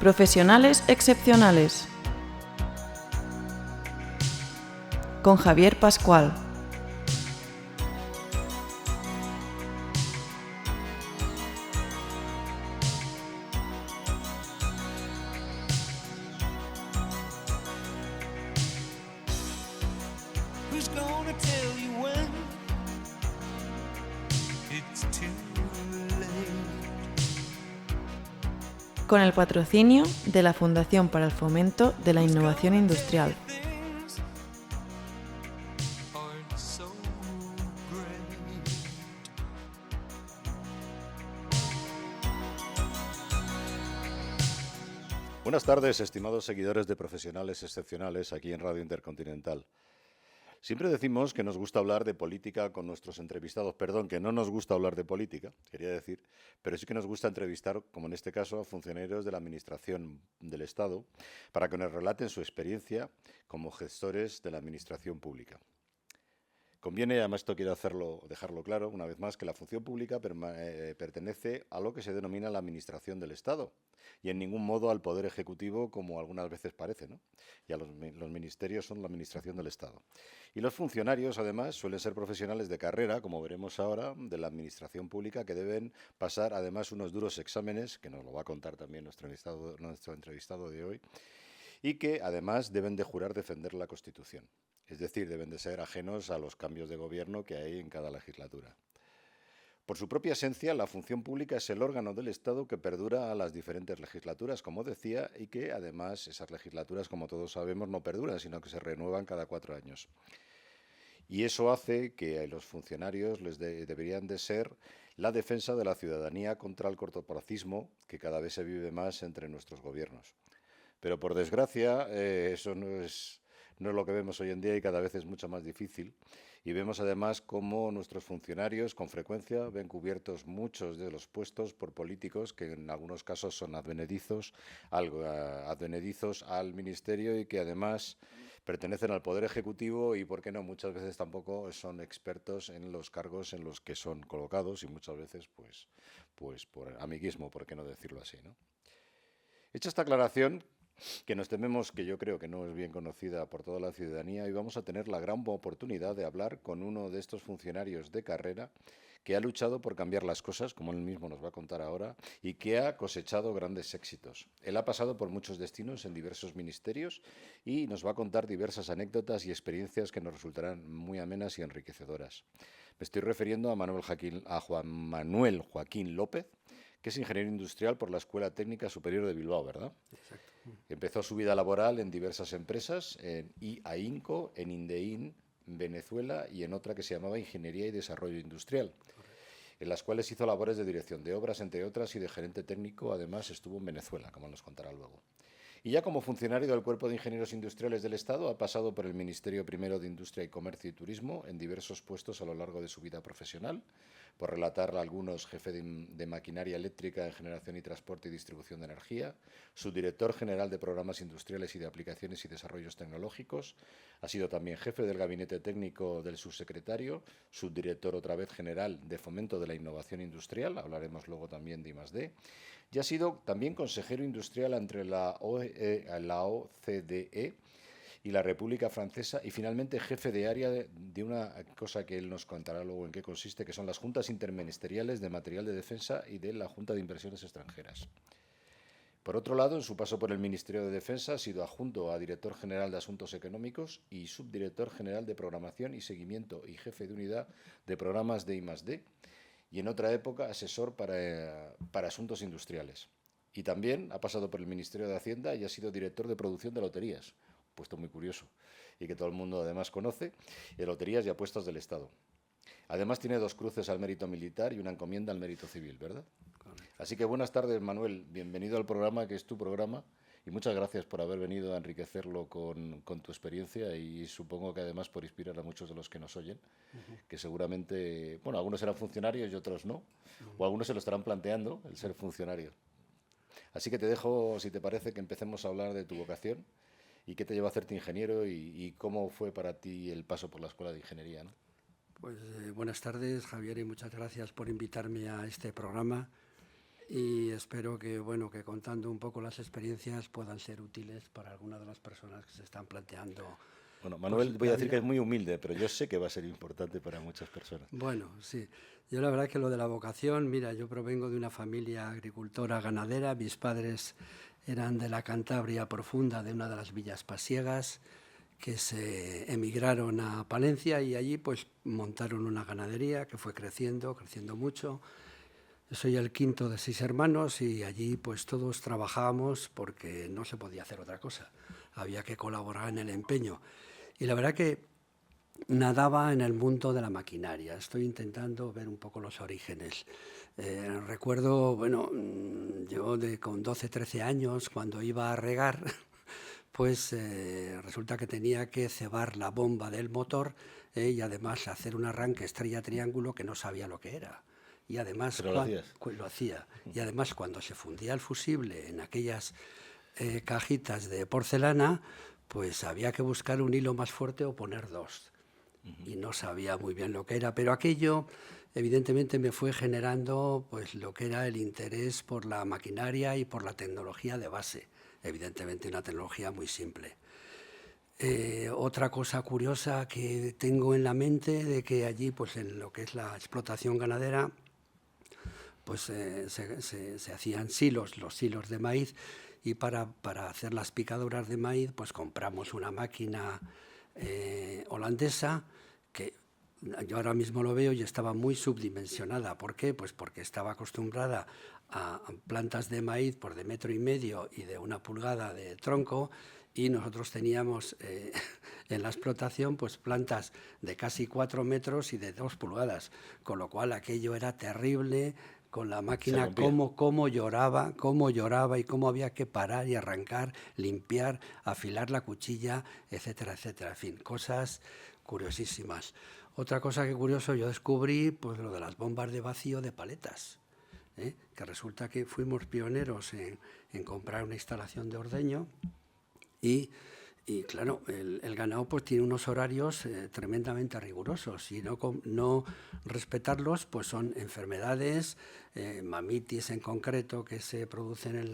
Profesionales excepcionales. Con Javier Pascual. Con el patrocinio de la Fundación para el Fomento de la Innovación Industrial. Buenas tardes, estimados seguidores de Profesionales Excepcionales aquí en Radio Intercontinental. Siempre decimos que nos gusta hablar de política con nuestros entrevistados. Perdón, que no nos gusta hablar de política, quería decir, pero sí que nos gusta entrevistar, como en este caso, a funcionarios de la Administración del Estado para que nos relaten su experiencia como gestores de la Administración Pública. Conviene, además esto quiero dejarlo claro una vez más, que la función pública pertenece a lo que se denomina la Administración del Estado y en ningún modo al Poder Ejecutivo, como algunas veces parece, ¿no? Y los ministerios son la Administración del Estado. Y los funcionarios, además, suelen ser profesionales de carrera, como veremos ahora, de la Administración Pública, que deben pasar, además, unos duros exámenes, que nos lo va a contar también nuestro entrevistado de hoy, y que, además, deben de jurar defender la Constitución. Es decir, deben de ser ajenos a los cambios de gobierno que hay en cada legislatura. Por su propia esencia, la función pública es el órgano del Estado que perdura a las diferentes legislaturas, como decía, y que, además, esas legislaturas, como todos sabemos, no perduran, sino que se renuevan cada 4 años. Y eso hace que los funcionarios deberían de ser la defensa de la ciudadanía contra el cortoplacismo que cada vez se vive más entre nuestros gobiernos. Pero, por desgracia, eso no es lo que vemos hoy en día y cada vez es mucho más difícil. Y vemos además cómo nuestros funcionarios con frecuencia ven cubiertos muchos de los puestos por políticos que en algunos casos son advenedizos al Ministerio y que además pertenecen al Poder Ejecutivo y, por qué no, muchas veces tampoco son expertos en los cargos en los que son colocados y muchas veces pues por amiguismo, por qué no decirlo así, ¿no? Hecha esta aclaración, que nos tememos que yo creo que no es bien conocida por toda la ciudadanía, y vamos a tener la gran oportunidad de hablar con uno de estos funcionarios de carrera que ha luchado por cambiar las cosas, como él mismo nos va a contar ahora, y que ha cosechado grandes éxitos. Él ha pasado por muchos destinos en diversos ministerios y nos va a contar diversas anécdotas y experiencias que nos resultarán muy amenas y enriquecedoras. Me estoy refiriendo a Juan Manuel Joaquín López, que es ingeniero industrial por la Escuela Técnica Superior de Bilbao, ¿verdad? Exacto. Empezó su vida laboral en diversas empresas, en IAINCO, en Indein, en Venezuela, y en otra que se llamaba Ingeniería y Desarrollo Industrial, en las cuales hizo labores de dirección de obras, entre otras, y de gerente técnico. Además, estuvo en Venezuela, como nos contará luego. Y ya como funcionario del Cuerpo de Ingenieros Industriales del Estado, ha pasado por el Ministerio Primero de Industria y Comercio y Turismo en diversos puestos a lo largo de su vida profesional. Por relatar algunos, jefe de maquinaria eléctrica en generación y transporte y distribución de energía, subdirector general de programas industriales y de aplicaciones y desarrollos tecnológicos, ha sido también jefe del gabinete técnico del subsecretario, subdirector otra vez general de fomento de la innovación industrial, hablaremos luego también de I+D, y ha sido también consejero industrial entre la OCDE y la República Francesa, y finalmente jefe de área de una cosa que él nos contará luego en qué consiste, que son las juntas interministeriales de material de defensa y de la Junta de Inversiones Extranjeras. Por otro lado, en su paso por el Ministerio de Defensa ha sido adjunto a director general de Asuntos Económicos y subdirector general de Programación y Seguimiento y jefe de unidad de programas de I+D, y en otra época asesor para asuntos industriales. Y también ha pasado por el Ministerio de Hacienda y ha sido director de producción de loterías, puesto muy curioso y que todo el mundo además conoce, de loterías y apuestas del Estado. Además tiene 2 cruces al mérito militar y una encomienda al mérito civil, ¿verdad? Correcto. Así que buenas tardes, Manuel, bienvenido al programa, que es tu programa, y muchas gracias por haber venido a enriquecerlo con tu experiencia y supongo que además por inspirar a muchos de los que nos oyen, que seguramente, bueno, algunos serán funcionarios y otros no, o algunos se lo estarán planteando, el ser funcionario. Así que te dejo, si te parece, que empecemos a hablar de tu vocación y qué te llevó a hacerte ingeniero y cómo fue para ti el paso por la Escuela de Ingeniería, ¿no? Pues buenas tardes, Javier, y muchas gracias por invitarme a este programa. y espero que, bueno, que contando un poco las experiencias puedan ser útiles para algunas de las personas que se están planteando. Bueno, Manuel, voy a decir que es muy humilde, pero yo sé que va a ser importante para muchas personas. Bueno, sí. Yo la verdad es que lo de la vocación, mira, yo provengo de una familia agricultora ganadera, mis padres eran de la Cantabria profunda, de una de las villas pasiegas, que se emigraron a Palencia y allí pues montaron una ganadería que fue creciendo mucho. Yo soy el quinto de 6 hermanos y allí pues todos trabajábamos porque no se podía hacer otra cosa. Había que colaborar en el empeño. Y la verdad que nadaba en el mundo de la maquinaria. Estoy intentando ver un poco los orígenes. Recuerdo, bueno, yo con 12, 13 años, cuando iba a regar, pues resulta que tenía que cebar la bomba del motor y además hacer un arranque estrella-triángulo que no sabía lo que era. Y además ¿Pero lo hacías? lo hacía. Y además cuando se fundía el fusible en aquellas cajitas de porcelana, pues había que buscar un hilo más fuerte o poner dos. Y no sabía muy bien lo que era, pero aquello evidentemente me fue generando pues lo que era el interés por la maquinaria y por la tecnología de base, evidentemente una tecnología muy simple. Otra cosa curiosa que tengo en la mente de que allí pues en lo que es la explotación ganadera pues se hacían silos, los silos de maíz, y para hacer las picaduras de maíz pues compramos una máquina holandesa que yo ahora mismo lo veo y estaba muy subdimensionada. ¿Por qué? Pues porque estaba acostumbrada a plantas de maíz por de 1,5 metros y de 1 pulgada de tronco, y nosotros teníamos en la explotación pues plantas de casi 4 metros y de 2 pulgadas, con lo cual aquello era terrible, con la máquina cómo lloraba y cómo había que parar y arrancar, limpiar, afilar la cuchilla, etcétera, etcétera. En fin, cosas curiosísimas. Otra cosa que curioso, yo descubrí pues lo de las bombas de vacío de paletas, que resulta que fuimos pioneros en comprar una instalación de ordeño y claro, el ganado pues tiene unos horarios tremendamente rigurosos y no respetarlos pues son enfermedades, mamitis en concreto que se producen en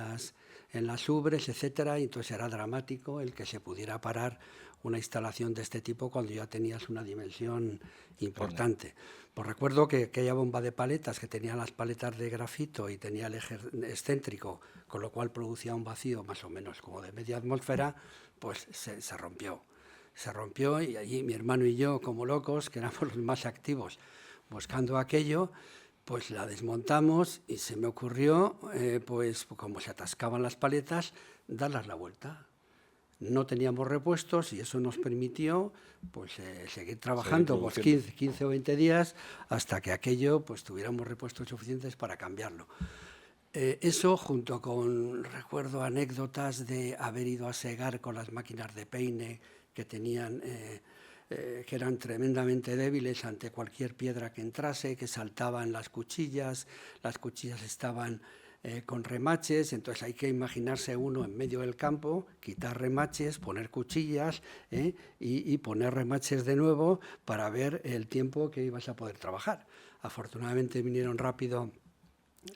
las ubres, etcétera, y entonces era dramático el que se pudiera parar una instalación de este tipo cuando ya tenías una dimensión importante. Pues recuerdo que aquella bomba de paletas que tenía las paletas de grafito y tenía el eje excéntrico, con lo cual producía un vacío más o menos como de media atmósfera, pues se rompió. Se rompió y allí mi hermano y yo, como locos, que éramos los más activos, buscando aquello, pues la desmontamos y se me ocurrió, pues como se atascaban las paletas, darlas la vuelta. No teníamos repuestos y eso nos permitió pues, seguir trabajando pues, 15 o 20 días hasta que aquello pues, tuviéramos repuestos suficientes para cambiarlo. Eso junto con, recuerdo anécdotas de haber ido a segar con las máquinas de peine que tenían, que eran tremendamente débiles ante cualquier piedra que entrase, que saltaban las cuchillas estaban con remaches, entonces hay que imaginarse uno en medio del campo, quitar remaches, poner cuchillas y poner remaches de nuevo para ver el tiempo que ibas a poder trabajar. Afortunadamente vinieron rápido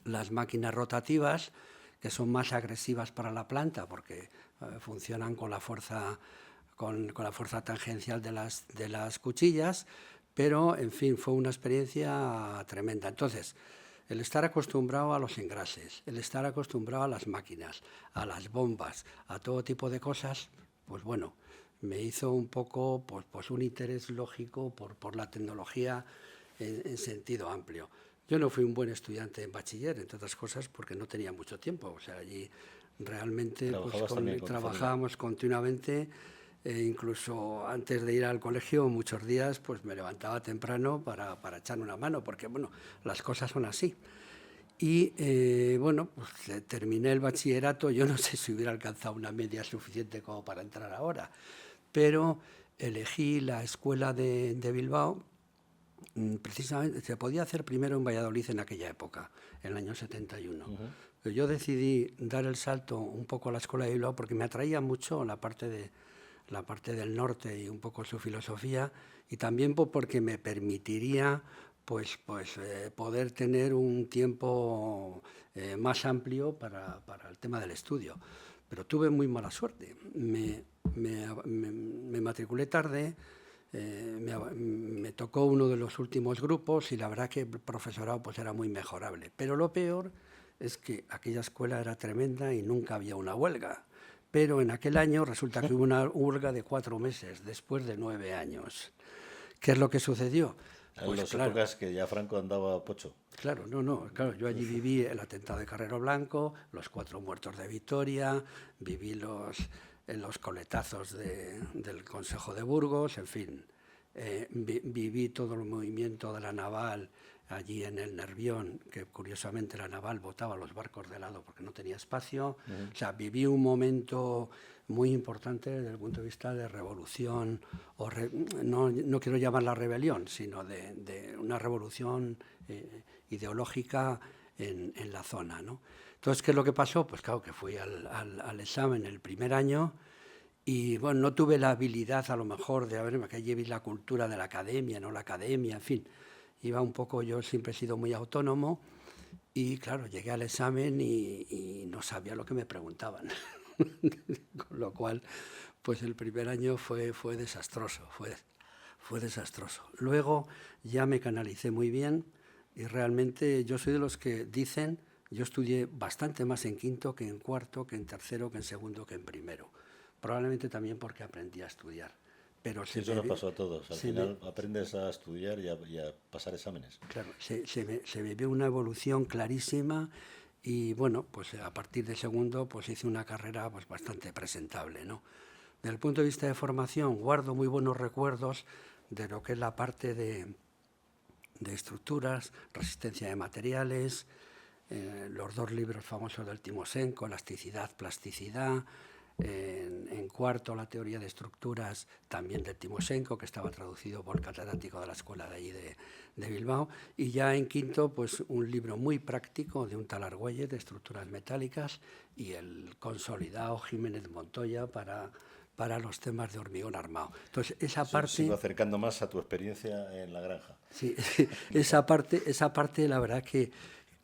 las máquinas rotativas, que son más agresivas para la planta porque funcionan con la fuerza tangencial de las cuchillas, pero en fin, fue una experiencia tremenda. Entonces, el estar acostumbrado a los engrases, el estar acostumbrado a las máquinas, a las bombas, a todo tipo de cosas, pues bueno, me hizo un poco pues un interés lógico por la tecnología en sentido amplio. Yo no fui un buen estudiante en bachiller, entre otras cosas, porque no tenía mucho tiempo. O sea, allí realmente pues, trabajábamos continuamente. Incluso antes de ir al colegio, muchos días pues me levantaba temprano para echarme una mano, porque bueno, las cosas son así. Y bueno, pues terminé el bachillerato. Yo no sé si hubiera alcanzado una media suficiente como para entrar ahora, pero elegí la escuela de Bilbao. Precisamente se podía hacer primero en Valladolid en aquella época, en el año 71. Yo decidí dar el salto un poco a la escuela de Bilbao porque me atraía mucho la parte del norte y un poco su filosofía, y también porque me permitiría poder tener un tiempo más amplio para el tema del estudio. Pero tuve muy mala suerte. Me matriculé tarde, me tocó uno de los últimos grupos y la verdad que el profesorado pues era muy mejorable. Pero lo peor es que aquella escuela era tremenda y nunca había una huelga. Pero en aquel año resulta que hubo una huelga de 4 meses, después de 9 años. ¿Qué es lo que sucedió? En las épocas que ya Franco andaba pocho. Claro, claro, yo allí viví el atentado de Carrero Blanco, los 4 muertos de Vitoria, viví los coletazos del Consejo de Burgos, en fin, viví todo el movimiento de la naval allí en el Nervión, que curiosamente la naval botaba los barcos de lado porque no tenía espacio. O sea, viví un momento muy importante desde el punto de vista de revolución, no quiero llamarla rebelión, sino de una revolución ideológica en la zona, ¿no? Entonces, ¿qué es lo que pasó? Pues claro, que fui al examen el primer año y, bueno, no tuve la habilidad a lo mejor de, que llevé la cultura de la academia, no la academia, en fin. Iba un poco, yo siempre he sido muy autónomo y, claro, llegué al examen y no sabía lo que me preguntaban. Con lo cual, pues el primer año fue desastroso, fue desastroso. Luego ya me canalicé muy bien y realmente yo soy de los que dicen, yo estudié bastante más en quinto que en cuarto, que en tercero, que en segundo, que en primero. Probablemente también porque aprendí a estudiar. Pero sí, eso nos pasó a todos. Al final aprendes a estudiar y a pasar exámenes. Claro, se me vio una evolución clarísima y, bueno, pues a partir de segundo pues hice una carrera pues bastante presentable, ¿no? Desde el punto de vista de formación, guardo muy buenos recuerdos de lo que es la parte de estructuras, resistencia de materiales, los 2 libros famosos del Timosenko, Elasticidad, Plasticidad. En cuarto, la teoría de estructuras, también de Timosenko, que estaba traducido por el catedrático de la escuela de allí de Bilbao. Y ya en quinto, pues un libro muy práctico de un tal Argüelles, de estructuras metálicas, y el consolidado Jiménez Montoya para los temas de hormigón armado. Entonces, esa parte... Sigo acercando más a tu experiencia en la granja. Sí, esa parte la verdad que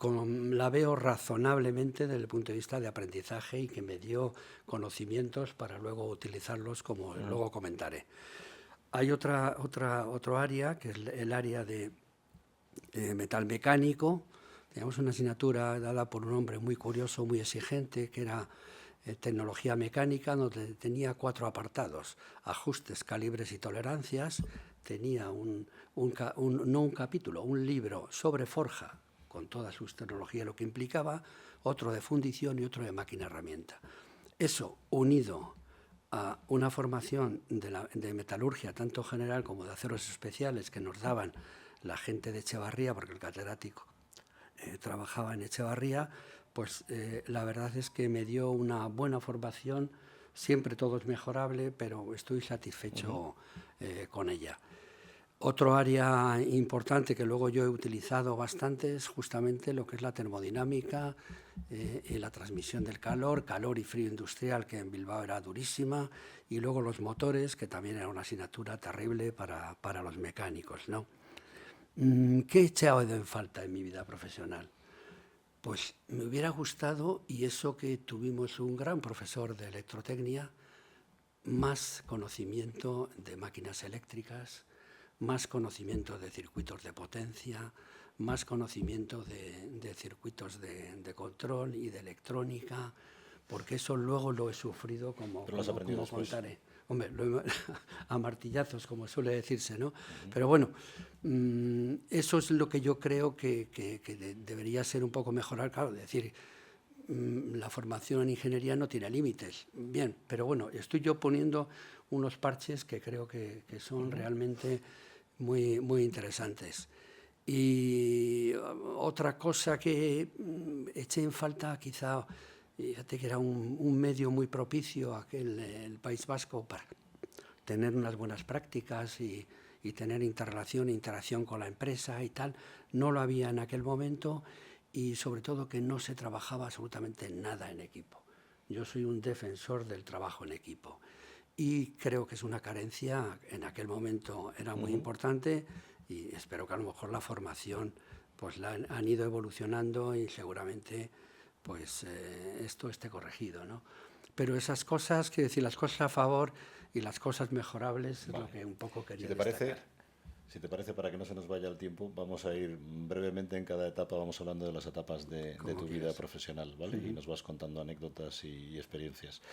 la veo razonablemente desde el punto de vista de aprendizaje y que me dio conocimientos para luego utilizarlos, como luego comentaré. Hay otro área, que es el área de metal mecánico. Teníamos una asignatura dada por un hombre muy curioso, muy exigente, que era tecnología mecánica, donde tenía 4 apartados: ajustes, calibres y tolerancias. Tenía no un capítulo, un libro sobre forja, con toda su tecnología, lo que implicaba, otro de fundición y otro de máquina-herramienta. Eso, unido a una formación de metalurgia, tanto general como de aceros especiales, que nos daban la gente de Echevarría, porque el catedrático trabajaba en Echevarría, pues la verdad es que me dio una buena formación. Siempre todo es mejorable, pero estoy satisfecho con ella. Otro área importante que luego yo he utilizado bastante es justamente lo que es la termodinámica y la transmisión del calor y frío industrial, que en Bilbao era durísima, y luego los motores, que también era una asignatura terrible para los mecánicos, ¿no? ¿Qué he echado en falta en mi vida profesional? Pues me hubiera gustado, y eso que tuvimos un gran profesor de electrotecnia, más conocimiento de máquinas eléctricas, más conocimiento de circuitos de potencia, más conocimiento de circuitos de control y de electrónica, porque eso luego lo he sufrido como contaré. Hombre, a martillazos, como suele decirse, ¿no? Pero bueno, eso es lo que yo creo que debería ser un poco mejorar. Claro, decir, la formación en ingeniería no tiene límites. Bien, pero bueno, estoy yo poniendo unos parches que creo que son realmente muy, muy interesantes. Y otra cosa que eché en falta, quizá, fíjate que era un medio muy propicio, el País Vasco, para tener unas buenas prácticas y tener interacción con la empresa y tal. No lo había en aquel momento, y sobre todo que no se trabajaba absolutamente nada en equipo. Yo soy un defensor del trabajo en equipo y creo que es una carencia, en aquel momento era muy importante, y espero que a lo mejor la formación pues han ido evolucionando y seguramente pues esto esté corregido, ¿no? Pero esas cosas, quiero decir, las cosas a favor y las cosas mejorables es lo que un poco quería destacar. Si te parece, para que no se nos vaya el tiempo, vamos a ir brevemente en cada etapa, vamos hablando de las etapas de tu vida profesional, ¿vale? Y nos vas contando anécdotas y experiencias.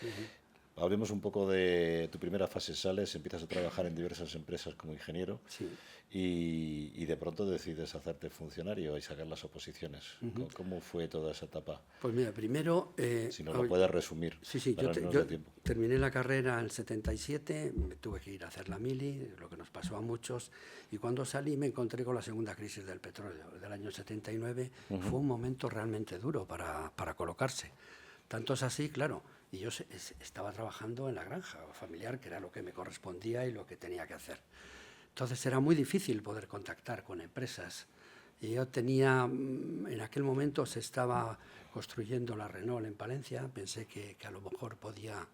Hablemos un poco de tu primera fase. Sales, empiezas a trabajar en diversas empresas como ingeniero y de pronto decides hacerte funcionario y sacar las oposiciones. ¿Cómo fue toda esa etapa? Pues mira, primero... si nos lo puedes resumir. Sí, yo terminé la carrera en el 77, me tuve que ir a hacer la mili, lo que nos pasó a muchos, y cuando salí me encontré con la segunda crisis del petróleo del año 79. Fue un momento realmente duro para colocarse. Tanto es así, claro, y yo estaba trabajando en la granja familiar, que era lo que me correspondía y lo que tenía que hacer. Entonces era muy difícil poder contactar con empresas. Y yo tenía, en aquel momento se estaba construyendo la Renault en Palencia, pensé que a lo mejor podía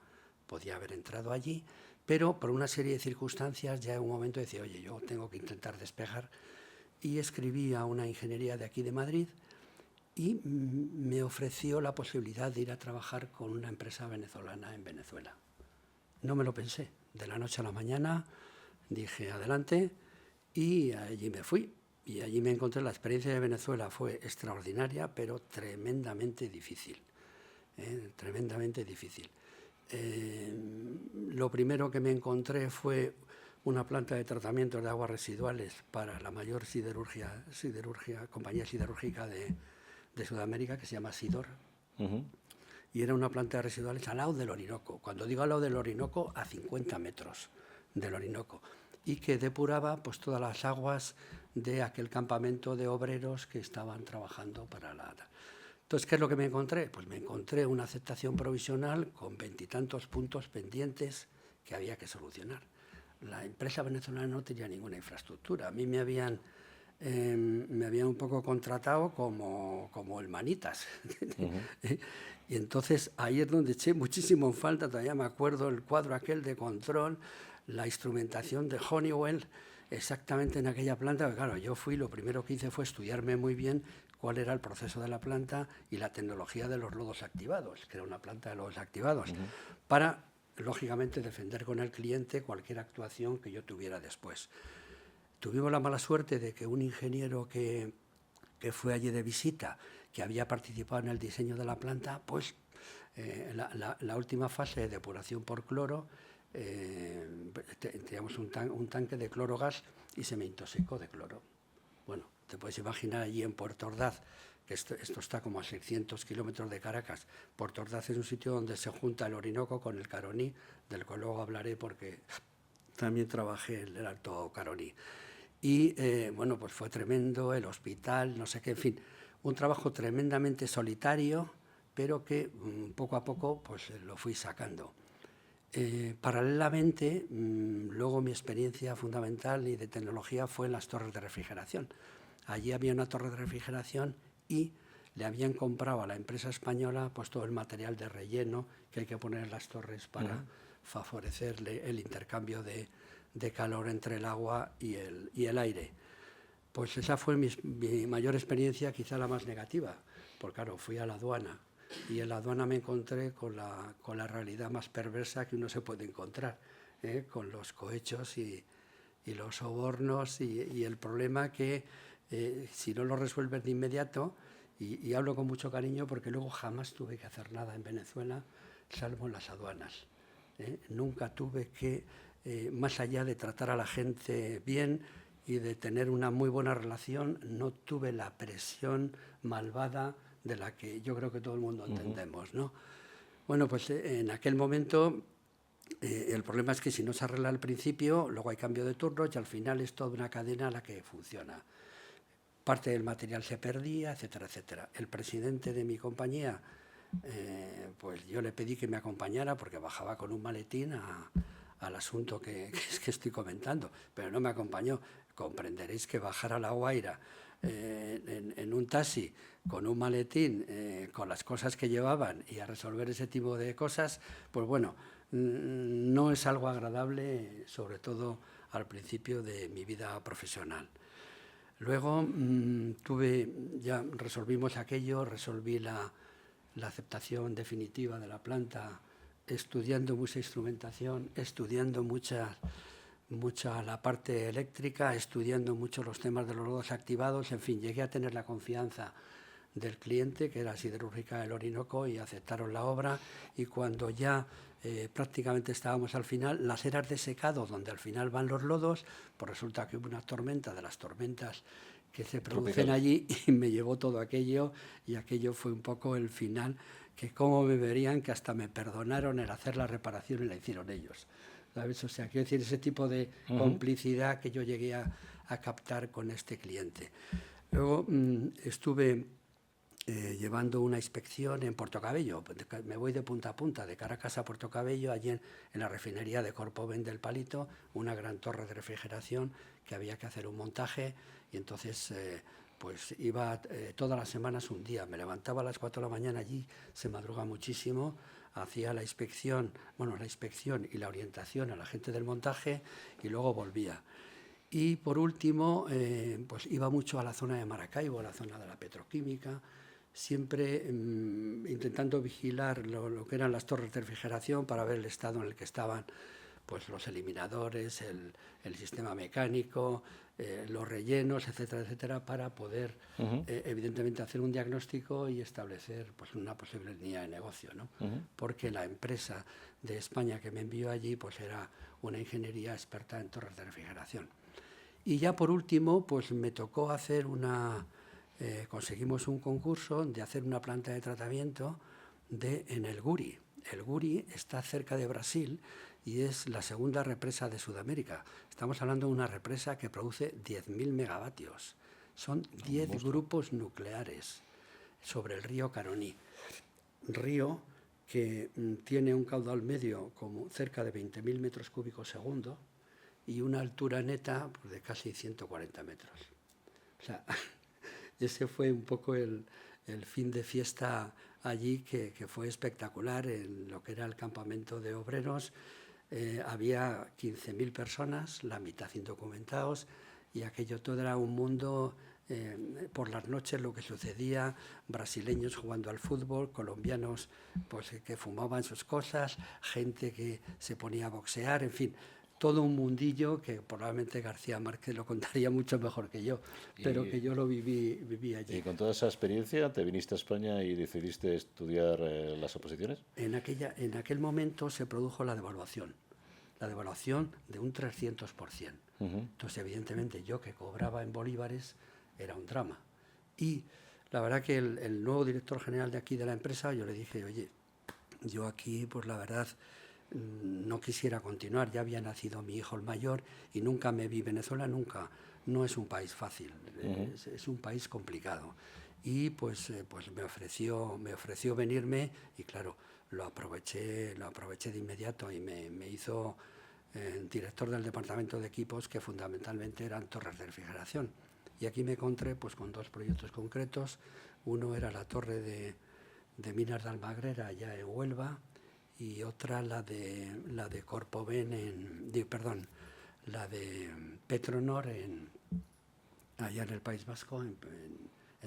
haber entrado allí, pero por una serie de circunstancias ya en un momento decía, oye, yo tengo que intentar despejar, y escribí a una ingeniería de aquí de Madrid y me ofreció la posibilidad de ir a trabajar con una empresa venezolana en Venezuela. No me lo pensé, de la noche a la mañana dije adelante y allí me fui. Y allí me encontré, la experiencia de Venezuela fue extraordinaria, pero tremendamente difícil. Tremendamente difícil. Lo primero que me encontré fue una planta de tratamiento de aguas residuales para la mayor compañía siderúrgica de Sudamérica, que se llama Sidor. Y era una planta de residuales al lado del Orinoco. Cuando digo al lado del Orinoco, a 50 metros del Orinoco. Y que depuraba pues todas las aguas de aquel campamento de obreros que estaban trabajando para la... Entonces, ¿qué es lo que me encontré? Pues me encontré una aceptación provisional con 20 y tantos puntos pendientes que había que solucionar. La empresa venezolana no tenía ninguna infraestructura. A mí me habían un poco contratado como el manitas. Y entonces ahí es donde eché muchísimo en falta, todavía me acuerdo el cuadro aquel de control, la instrumentación de Honeywell, exactamente en aquella planta, porque claro, yo fui, lo primero que hice fue estudiarme muy bien cuál era el proceso de la planta y la tecnología de los lodos activados, que era una planta de lodos activados, para, lógicamente, defender con el cliente cualquier actuación que yo tuviera después. Tuvimos la mala suerte de que un ingeniero que fue allí de visita, que había participado en el diseño de la planta, pues la última fase de depuración por cloro, teníamos un tanque de clorogas y se me intoxicó de cloro. Bueno, te puedes imaginar allí en Puerto Ordaz, que esto está como a 600 kilómetros de Caracas. Puerto Ordaz es un sitio donde se junta el Orinoco con el Caroní, del cual luego hablaré porque también trabajé en el Alto Caroní. Y bueno, pues fue tremendo, el hospital, no sé qué, en fin, un trabajo tremendamente solitario, pero que poco a poco pues lo fui sacando. Paralelamente, luego mi experiencia fundamental y de tecnología fue en las torres de refrigeración. Allí había una torre de refrigeración y le habían comprado a la empresa española pues todo el material de relleno que hay que poner en las torres para favorecer el intercambio de calor entre el agua y el aire. Pues esa fue mi mayor experiencia, quizá la más negativa, porque claro, fui a la aduana y en la aduana me encontré con la realidad más perversa que uno se puede encontrar, con los cohechos y los sobornos y el problema que si no lo resuelves de inmediato, y hablo con mucho cariño porque luego jamás tuve que hacer nada en Venezuela, salvo en las aduanas. Nunca tuve que, más allá de tratar a la gente bien y de tener una muy buena relación, no tuve la presión malvada de la que yo creo que todo el mundo entendemos, ¿no? Bueno, pues en aquel momento el problema es que si no se arregla al principio, luego hay cambio de turnos y al final es toda una cadena la que funciona. Parte del material se perdía, etcétera, etcétera. El presidente de mi compañía, pues yo le pedí que me acompañara porque bajaba con un maletín al asunto que estoy comentando, pero no me acompañó. Comprenderéis que bajar a La Guaira en un taxi con un maletín, con las cosas que llevaban y a resolver ese tipo de cosas, pues bueno, no es algo agradable, sobre todo al principio de mi vida profesional. Luego resolvimos aquello, resolví la aceptación definitiva de la planta, estudiando mucha instrumentación, estudiando mucha la parte eléctrica, estudiando mucho los temas de los lodos activados, en fin, llegué a tener la confianza del cliente, que era Siderúrgica del Orinoco, y aceptaron la obra, y cuando ya prácticamente estábamos al final, las eras de secado, donde al final van los lodos, pues resulta que hubo una tormenta, de las tormentas que se producen allí, y me llevó todo aquello, y aquello fue un poco el final, que como me verían, que hasta me perdonaron el hacer la reparación y la hicieron ellos, ¿sabes? O sea, quiero decir, ese tipo de complicidad que yo llegué a captar con este cliente. Luego estuve llevando una inspección en Portocabello. Me voy de punta a punta, de Caracas a Portocabello, allí en la refinería de Corpoven del Palito, una gran torre de refrigeración que había que hacer un montaje, y entonces pues iba todas las semanas un día. Me levantaba a las 4 de la mañana, allí se madruga muchísimo, hacía la inspección y la orientación a la gente del montaje, y luego volvía. Y por último, pues iba mucho a la zona de Maracaibo, a la zona de la petroquímica, siempre intentando vigilar lo que eran las torres de refrigeración para ver el estado en el que estaban pues los eliminadores, el sistema mecánico, los rellenos, etcétera, etcétera, para poder evidentemente hacer un diagnóstico y establecer pues una posible línea de negocio, ¿no? Porque la empresa de España que me envió allí pues era una ingeniería experta en torres de refrigeración. Y ya por último pues me tocó hacer conseguimos un concurso de hacer una planta de tratamiento en el Guri. El Guri está cerca de Brasil y es la segunda represa de Sudamérica. Estamos hablando de una represa que produce 10.000 megavatios. Son 10 grupos nucleares sobre el río Caroní. Río que tiene un caudal medio como cerca de 20.000 metros cúbicos segundo y una altura neta pues, de casi 140 metros. O sea, ese fue un poco el fin de fiesta allí, que fue espectacular, en lo que era el campamento de obreros. Había 15.000 personas, la mitad indocumentados, y aquello todo era un mundo. Por las noches lo que sucedía, brasileños jugando al fútbol, colombianos pues, que fumaban sus cosas, gente que se ponía a boxear, en fin, todo un mundillo que probablemente García Márquez lo contaría mucho mejor que yo, pero que yo lo viví allí. ¿Y con toda esa experiencia te viniste a España y decidiste estudiar las oposiciones? En aquel momento se produjo la devaluación de un 300%. Entonces, evidentemente, yo que cobraba en bolívares era un drama. Y la verdad que el nuevo director general de aquí de la empresa, yo le dije, oye, yo aquí, pues la verdad, no quisiera continuar. Ya había nacido mi hijo el mayor y nunca me vi. Venezuela nunca, no es un país fácil, es un país complicado. Y pues me ofreció venirme y claro, lo aproveché de inmediato y me hizo director del departamento de equipos, que fundamentalmente eran torres de refrigeración. Y aquí me encontré pues con dos proyectos concretos. Uno era la torre de Minas de Almagrera, allá en Huelva, y otra la de Corpoven, la de Petronor allá en el País Vasco, en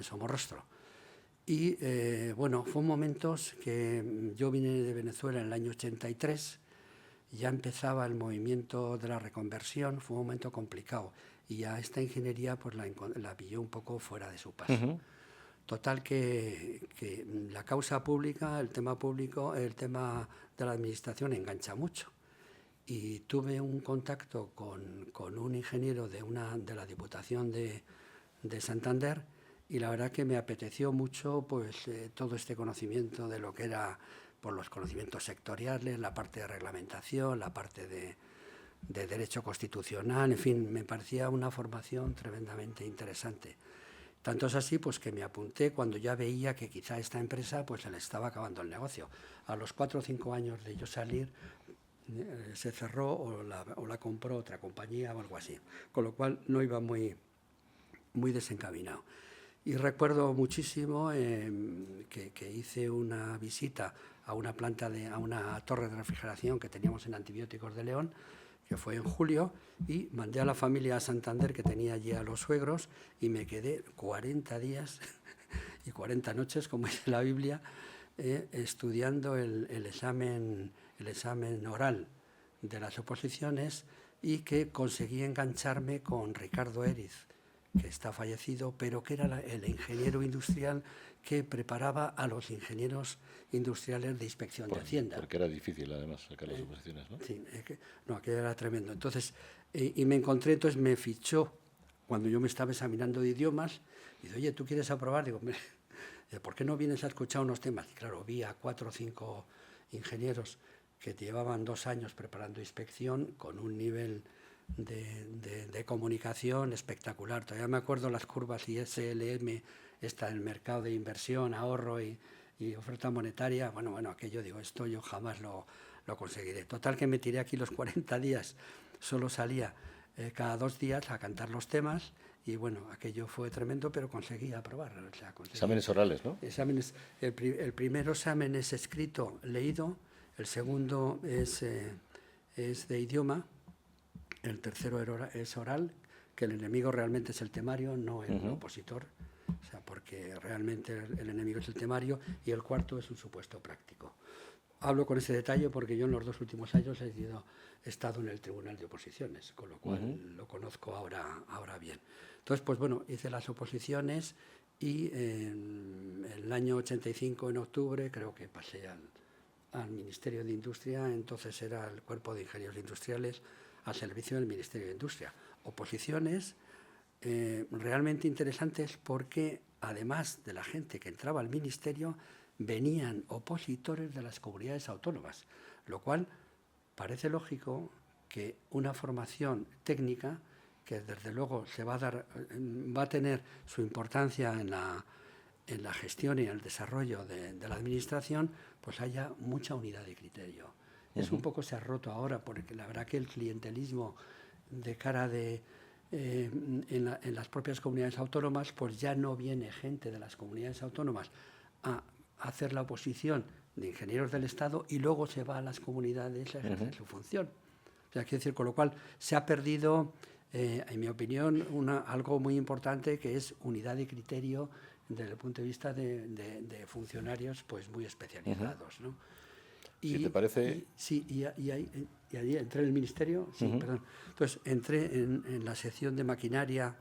Somorrostro. Y bueno, fue momentos que yo vine de Venezuela en el año 83, ya empezaba el movimiento de la reconversión, fue un momento complicado, y a esta ingeniería pues la pilló un poco fuera de su paso. Total que la causa pública, el tema de la administración engancha mucho. Y tuve un contacto con un ingeniero de la Diputación de Santander, y la verdad que me apeteció mucho pues todo este conocimiento de lo que era por los conocimientos sectoriales, la parte de reglamentación, la parte de derecho constitucional, en fin, me parecía una formación tremendamente interesante. Tanto es así pues, que me apunté cuando ya veía que quizá esta empresa pues, se le estaba acabando el negocio. A los 4 o 5 años de yo salir, se cerró o la compró otra compañía o algo así. Con lo cual no iba muy desencaminado. Y recuerdo muchísimo que hice una visita a una torre de refrigeración que teníamos en Antibióticos de León, que fue en julio, y mandé a la familia a Santander, que tenía allí a los suegros, y me quedé 40 días y 40 noches, como dice la Biblia, estudiando el examen oral de las oposiciones, y que conseguí engancharme con Ricardo Eriz, que está fallecido, pero que era el ingeniero industrial que preparaba a los ingenieros industriales de inspección de Hacienda. Porque era difícil, además, sacar las oposiciones, ¿no? Sí, aquello era tremendo. Entonces, y me encontré, entonces me fichó cuando yo me estaba examinando de idiomas, y dice, oye, ¿tú quieres aprobar? Digo, ¿por qué no vienes a escuchar unos temas? Y claro, vi a 4 o 5 ingenieros que llevaban 2 años preparando inspección con un nivel de comunicación espectacular. Todavía me acuerdo las curvas ISLM, está el mercado de inversión, ahorro y oferta monetaria. Bueno, aquello, digo, esto yo jamás lo conseguiré. Total, que me tiré aquí los 40 días, solo salía cada 2 días a cantar los temas, y bueno, aquello fue tremendo, pero conseguí aprobar. O sea, exámenes orales, ¿no? Exámenes, el primer examen es escrito, leído, el segundo es de idioma, el tercero es oral, que el enemigo realmente es el temario, no el opositor, o sea, porque realmente el enemigo es el temario, y el cuarto es un supuesto práctico. Hablo con ese detalle porque yo en los 2 últimos años he estado en el Tribunal de Oposiciones, con lo cual lo conozco ahora bien. Entonces, pues bueno, hice las oposiciones, y en el año 85, en octubre, creo que pasé al Ministerio de Industria. Entonces era el Cuerpo de Ingenieros Industriales al servicio del Ministerio de Industria. Oposiciones realmente interesantes, porque además de la gente que entraba al Ministerio, venían opositores de las comunidades autónomas, lo cual parece lógico que una formación técnica, que desde luego va a tener su importancia en la gestión y en el desarrollo de la administración, pues haya mucha unidad de criterio. Eso un poco se ha roto ahora, porque la verdad que el clientelismo de cara en las propias comunidades autónomas, pues ya no viene gente de las comunidades autónomas a hacer la oposición de ingenieros del Estado, y luego se va a las comunidades a ejercer su función. O sea, quiero decir, con lo cual se ha perdido, en mi opinión, algo muy importante, que es unidad de criterio desde el punto de vista de funcionarios pues muy especializados, ¿no? Si te parece... Y allí entré en el Ministerio, perdón. Entonces entré en la sección de maquinaria,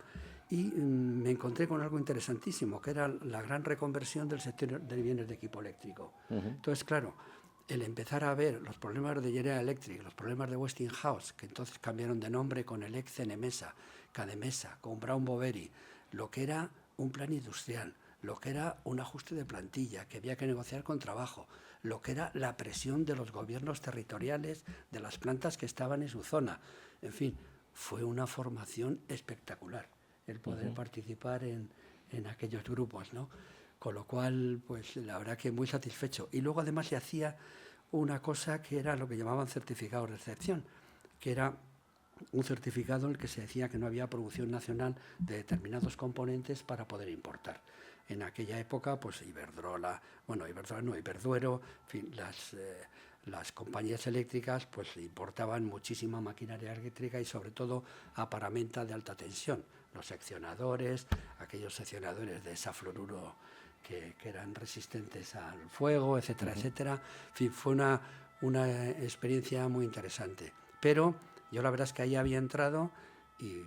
y me encontré con algo interesantísimo, que era la gran reconversión del sector de bienes de equipo eléctrico. Entonces, claro, el empezar a ver los problemas de General Electric, los problemas de Westinghouse, que entonces cambiaron de nombre con el ex Cenemesa, Cademesa, con Brown Boveri, lo que era un plan industrial, lo que era un ajuste de plantilla, que había que negociar con trabajo, lo que era la presión de los gobiernos territoriales de las plantas que estaban en su zona. En fin, fue una formación espectacular el poder participar en aquellos grupos, ¿no? Con lo cual, pues la verdad que muy satisfecho. Y luego además se hacía una cosa que era lo que llamaban certificados de excepción, que era un certificado en el que se decía que no había producción nacional de determinados componentes para poder importar. En aquella época, pues Iberdrola, Iberduero, en fin, las compañías eléctricas pues importaban muchísima maquinaria eléctrica, y sobre todo aparamenta de alta tensión, los seccionadores, aquellos seccionadores de hexafluoruro que eran resistentes al fuego, etcétera, etcétera. En fin, fue una experiencia muy interesante. Pero yo la verdad es que ahí había entrado y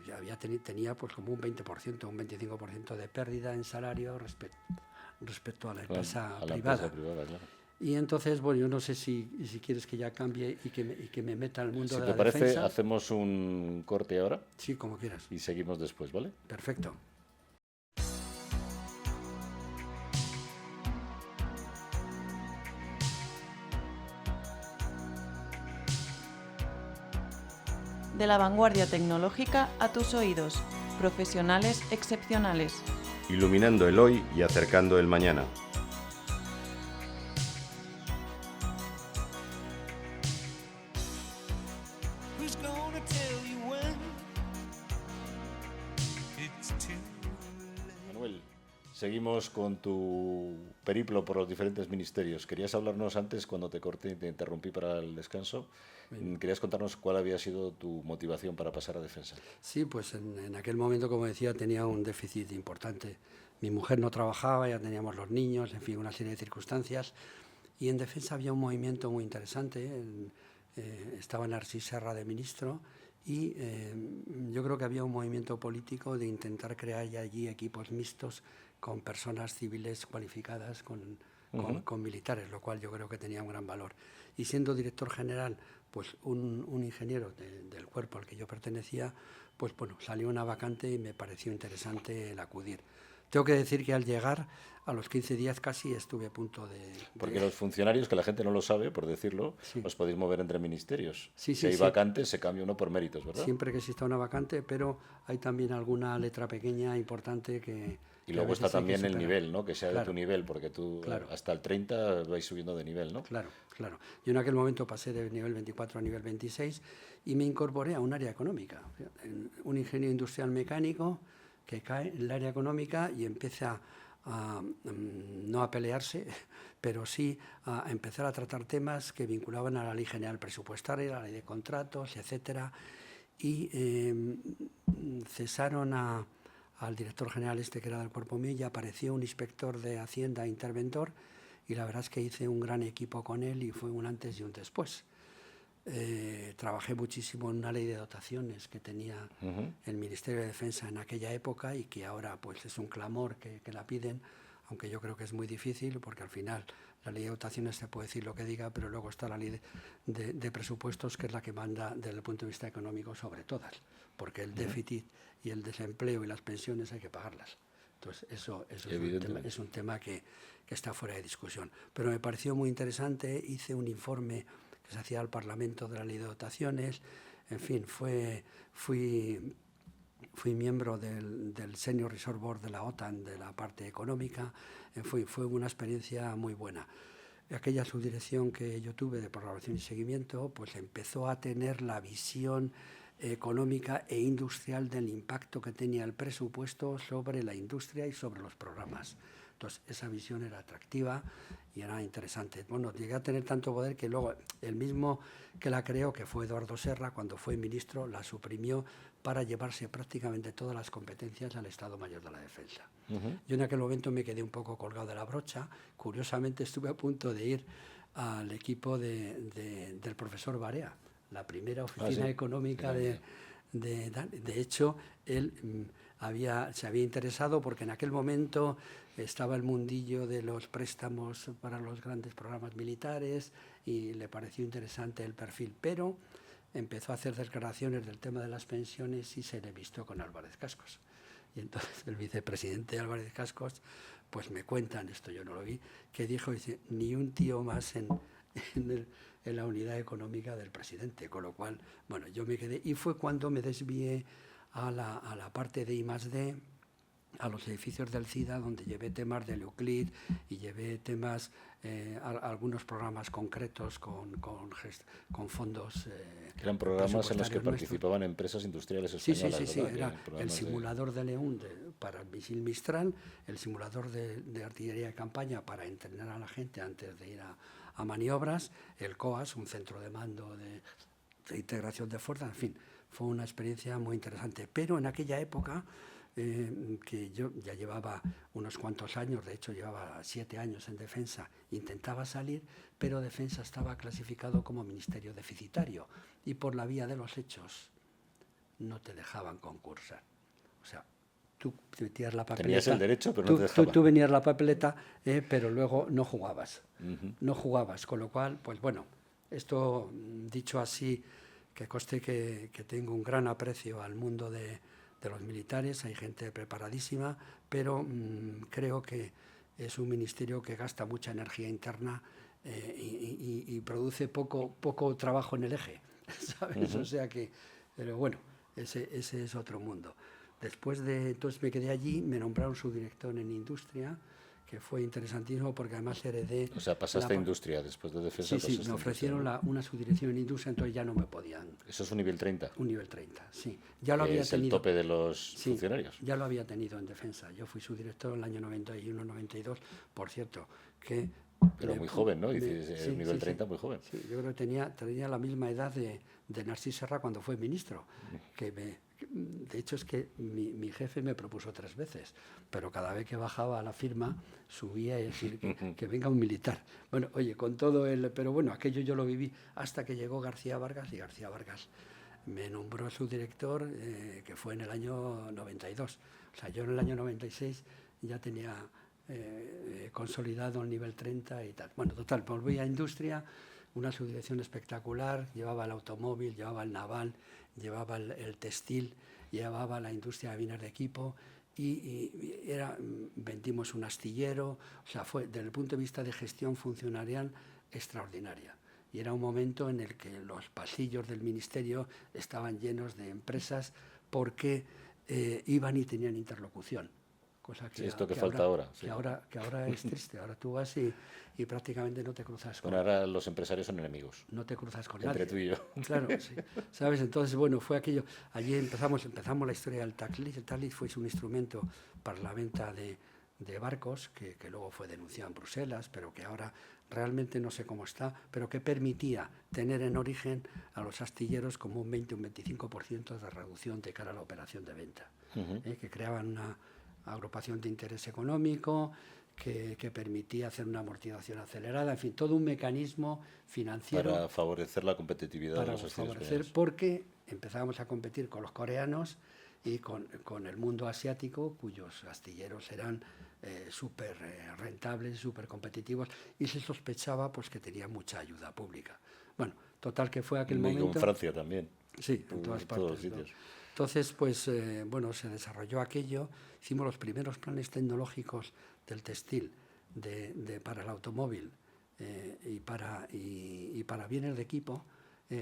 tenía pues como un 20%, un 25% de pérdida en salario respecto a la empresa privada. Claro. Y entonces, bueno, yo no sé si quieres que ya cambie y que me meta al mundo de la defensa. Si te parece, hacemos un corte ahora. Sí, como quieras. Y seguimos después, ¿vale? Perfecto. De la vanguardia tecnológica a tus oídos. Profesionales excepcionales. Iluminando el hoy y acercando el mañana. Seguimos con tu periplo por los diferentes ministerios. Querías hablarnos antes, cuando te corté y te interrumpí para el descanso, querías contarnos cuál había sido tu motivación para pasar a Defensa. Sí, pues en aquel momento, como decía, tenía un déficit importante. Mi mujer no trabajaba, ya teníamos los niños, en fin, una serie de circunstancias. Y en Defensa había un movimiento muy interesante. Estaba Narcís Serra de ministro y yo creo que había un movimiento político de intentar crear allí equipos mixtos con personas civiles cualificadas, con militares, lo cual yo creo que tenía un gran valor. Y siendo director general, pues un ingeniero del cuerpo al que yo pertenecía, pues bueno, salió una vacante y me pareció interesante el acudir. Tengo que decir que al llegar, a los 15 días casi, estuve a punto de... Porque los funcionarios, que la gente no lo sabe, por decirlo, Sí. os podéis mover entre ministerios. Sí, Si hay sí. vacantes, se cambia uno por méritos, ¿verdad? Siempre que exista una vacante, pero hay también alguna letra pequeña importante que... Y luego está también el superar. nivel, ¿no? Que sea Claro. de tu nivel, porque tú Claro. hasta el 30 vais subiendo de nivel, ¿no? Claro, claro. Yo en aquel momento pasé de nivel 24 a nivel 26 y me incorporé a un área económica. Un ingeniero industrial mecánico que cae en el área económica y empieza no a pelearse, pero sí a empezar a tratar temas que vinculaban a la Ley General Presupuestaria, a la Ley de Contratos, etcétera. Y cesaron al director general que era del Cuerpo mío, y apareció un inspector de Hacienda interventor, y la verdad es que hice un gran equipo con él y fue un antes y un después. Trabajé muchísimo en una ley de dotaciones que tenía el Ministerio de Defensa en aquella época y que ahora pues es un clamor que la piden, aunque yo creo que es muy difícil porque al final la ley de dotaciones se puede decir lo que diga, pero luego está la ley de presupuestos, que es la que manda desde el punto de vista económico sobre todas, porque el déficit y el desempleo y las pensiones hay que pagarlas. Entonces eso es un tema que está fuera de discusión. Pero me pareció muy interesante, hice un informe que se hacía al Parlamento de la Ley de Dotaciones, en fin, fui miembro del Senior Resource Board de la OTAN, de la parte económica, fue una experiencia muy buena. Aquella subdirección que yo tuve de programación y seguimiento, pues empezó a tener la visión económica e industrial del impacto que tenía el presupuesto sobre la industria y sobre los programas. Entonces, esa visión era atractiva y era interesante. Bueno, llegué a tener tanto poder que luego el mismo que la creó, que fue Eduardo Serra, cuando fue ministro, la suprimió para llevarse prácticamente todas las competencias al Estado Mayor de la Defensa. Yo en aquel momento me quedé un poco colgado de la brocha. Curiosamente, estuve a punto de ir al equipo del profesor Barea, la primera oficina económica de hecho, él se había interesado porque en aquel momento estaba el mundillo de los préstamos para los grandes programas militares y le pareció interesante el perfil, pero empezó a hacer declaraciones del tema de las pensiones y se le vistió con Álvarez Cascos. Y entonces el vicepresidente Álvarez Cascos, pues me cuentan, esto yo no lo vi, que dijo, dice, ni un tío más en la unidad económica del presidente, con lo cual, bueno, yo me quedé, y fue cuando me desvié a la parte de I+D, a los edificios del CIDA, donde llevé temas del Euclid y llevé temas, algunos programas concretos con fondos. Eran programas en los que participaban empresas industriales españolas. Sí, era el simulador de León para el misil Mistral, el simulador de artillería de campaña para entrenar a la gente antes de ir a maniobras, el COAS, un centro de mando de integración de fuerza, en fin, fue una experiencia muy interesante. Pero en aquella época, que yo ya llevaba unos cuantos años, de hecho llevaba 7 años en Defensa, intentaba salir, pero Defensa estaba clasificado como ministerio deficitario y por la vía de los hechos no te dejaban concursar. O sea, tú metías la papeleta. Tenías el derecho, pero no te dejaban. Tú venías la papeleta, pero luego no jugabas. No jugabas, con lo cual, pues bueno, esto dicho así, que conste que tengo un gran aprecio al mundo de los militares, hay gente preparadísima, pero creo que es un ministerio que gasta mucha energía interna y produce poco trabajo en el eje, ¿sabes? O sea que, pero bueno, ese es otro mundo. Entonces me quedé allí, me nombraron subdirector en industria, que fue interesantísimo porque además heredé... O sea, pasaste a industria después de defensa. Sí, me ofrecieron una subdirección en industria, entonces ya no me podían... ¿Eso es un nivel 30? Un nivel 30, sí. Ya lo había ¿Es tenido, el tope de los funcionarios? Ya lo había tenido en defensa. Yo fui subdirector en el año 91-92, por cierto, que... Pero muy joven, ¿no? Dices, nivel 30, muy joven. Sí, yo creo que tenía la misma edad de Narcís Serra cuando fue ministro. De hecho, es que mi jefe me propuso 3 veces, pero cada vez que bajaba a la firma, subía y decir que venga un militar. Bueno, oye, con todo el... Pero bueno, aquello yo lo viví hasta que llegó García Vargas, y García Vargas me nombró subdirector, que fue en el año 92. O sea, yo en el año 96 ya tenía... consolidado el nivel 30 y tal. Bueno, total, volví a industria, una subdirección espectacular, llevaba el automóvil, llevaba el naval, llevaba el textil, llevaba la industria de bienes de equipo y vendimos un astillero, o sea, fue desde el punto de vista de gestión funcionarial extraordinaria. Y era un momento en el que los pasillos del ministerio estaban llenos de empresas porque iban y tenían interlocución. Cosa que, esto que falta ahora. Que ahora es triste. Ahora tú vas y prácticamente no te cruzas con... Bueno, ahora los empresarios son enemigos. No te cruzas con nadie. Entre tú y yo. Claro, sí. ¿Sabes? Entonces, bueno, fue aquello. Allí empezamos la historia del tax lease. El tax lease fue un instrumento para la venta de barcos, que luego fue denunciado en Bruselas, pero que ahora realmente no sé cómo está, pero que permitía tener en origen a los astilleros como un 20 o un 25% de reducción de cara a la operación de venta, que creaban una agrupación de interés económico, que permitía hacer una amortización acelerada, en fin, todo un mecanismo financiero. Para favorecer la competitividad de los astilleros. Porque empezábamos a competir con los coreanos y con el mundo asiático, cuyos astilleros eran súper rentables, súper competitivos, y se sospechaba pues que tenía mucha ayuda pública. Bueno, total que fue aquel momento... en Francia también. Sí, en todas partes. Todos sitios. Entonces, pues, bueno, se desarrolló aquello, hicimos los primeros planes tecnológicos del textil para el automóvil y para bienes de equipo,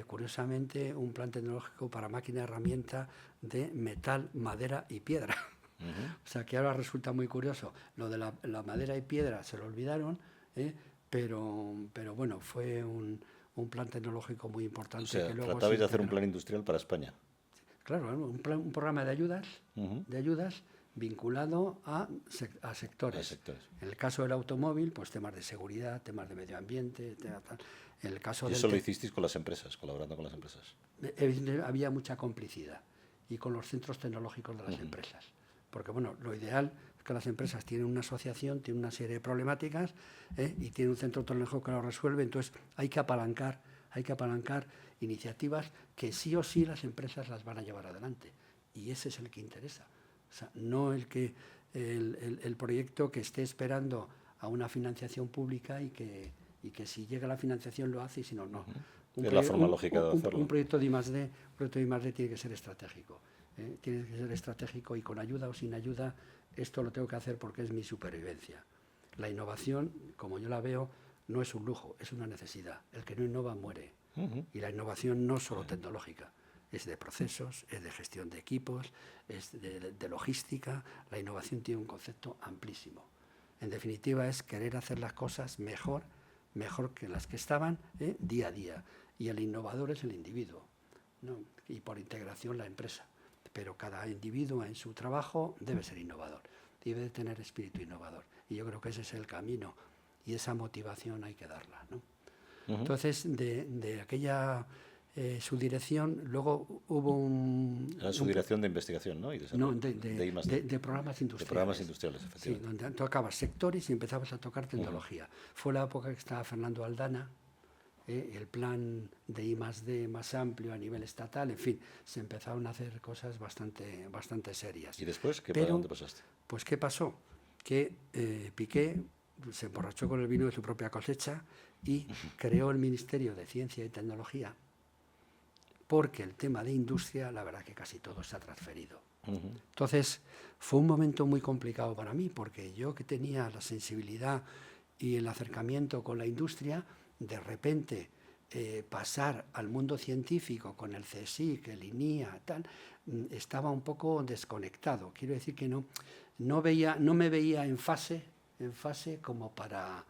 curiosamente, un plan tecnológico para máquina herramienta de metal, madera y piedra. O sea, que ahora resulta muy curioso. Lo de la madera y piedra se lo olvidaron, pero bueno, fue un plan tecnológico muy importante. O sea, que luego tratabais de hacer un plan industrial para España. Claro, un programa de ayudas, vinculado a sectores. En el caso del automóvil, pues temas de seguridad, temas de medio ambiente, tal. En el caso ¿Y eso lo hicisteis con las empresas, colaborando con las empresas? Había mucha complicidad y con los centros tecnológicos de las empresas. Porque, bueno, lo ideal es que las empresas tienen una asociación, tienen una serie de problemáticas y tienen un centro tecnológico que lo resuelve, entonces hay que apalancar iniciativas que sí o sí las empresas las van a llevar adelante. Y ese es el que interesa. O sea, no el proyecto que esté esperando a una financiación pública y que si llega la financiación lo hace y si no, no. Es la forma lógica de hacerlo. Un proyecto de I+D tiene que ser estratégico. Tiene que ser estratégico y con ayuda o sin ayuda, esto lo tengo que hacer porque es mi supervivencia. La innovación, como yo la veo, no es un lujo, es una necesidad. El que no innova muere. Y la innovación no es solo tecnológica, es de procesos, es de gestión de equipos, es de logística. La innovación tiene un concepto amplísimo. En definitiva, es querer hacer las cosas mejor que las que estaban día a día. Y el innovador es el individuo, ¿no? Y por integración la empresa. Pero cada individuo en su trabajo debe ser innovador, debe de tener espíritu innovador. Y yo creo que ese es el camino y esa motivación hay que darla, ¿no? Entonces, de aquella subdirección, luego hubo Era subdirección de investigación, ¿no? Y de programas industriales. De programas industriales, efectivamente. Sí, donde tocabas sectores y empezabas a tocar tecnología. Fue la época que estaba Fernando Aldana, el plan de I+D más amplio a nivel estatal, en fin, se empezaron a hacer cosas bastante serias. ¿Y después dónde pasaste? Pues, ¿qué pasó? Que Piqué se emborrachó con el vino de su propia cosecha y creó el Ministerio de Ciencia y Tecnología, porque el tema de industria, la verdad que casi todo se ha transferido. Entonces, fue un momento muy complicado para mí, porque yo que tenía la sensibilidad y el acercamiento con la industria, de repente pasar al mundo científico con el CSIC, el INIA, tal, estaba un poco desconectado. Quiero decir que no me veía en fase en fase como para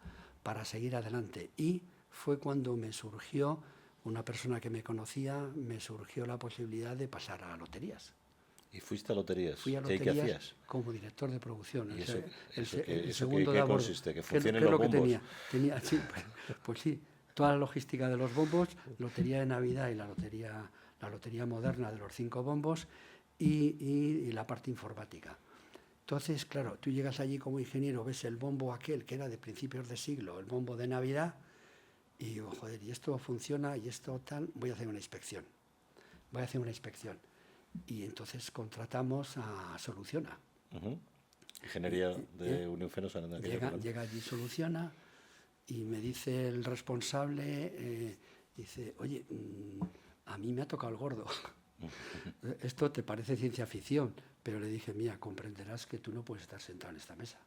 seguir adelante. Y fue cuando me surgió, una persona que me conocía, me surgió la posibilidad de pasar a loterías. ¿Y fuiste a loterías? Fui a ¿Qué loterías hacías? como director de producción. ¿Y El eso segundo qué de a bordo. consiste? ¿Que ¿Qué funcionen es los lo que bombos? tenía sí, pues sí, toda la logística de los bombos, lotería de Navidad y la lotería moderna de los 5 bombos y la parte informática. Entonces, claro, tú llegas allí como ingeniero, ves el bombo aquel que era de principios de siglo, el bombo de Navidad, y digo, joder, y esto funciona y esto tal, voy a hacer una inspección. Y entonces contratamos a Soluciona. Ingeniería de Unión Fenosa. Llega allí Soluciona y me dice el responsable, dice, oye, a mí me ha tocado el gordo. Esto te parece ciencia ficción, pero le dije, mira, comprenderás que tú no puedes estar sentado en esta mesa.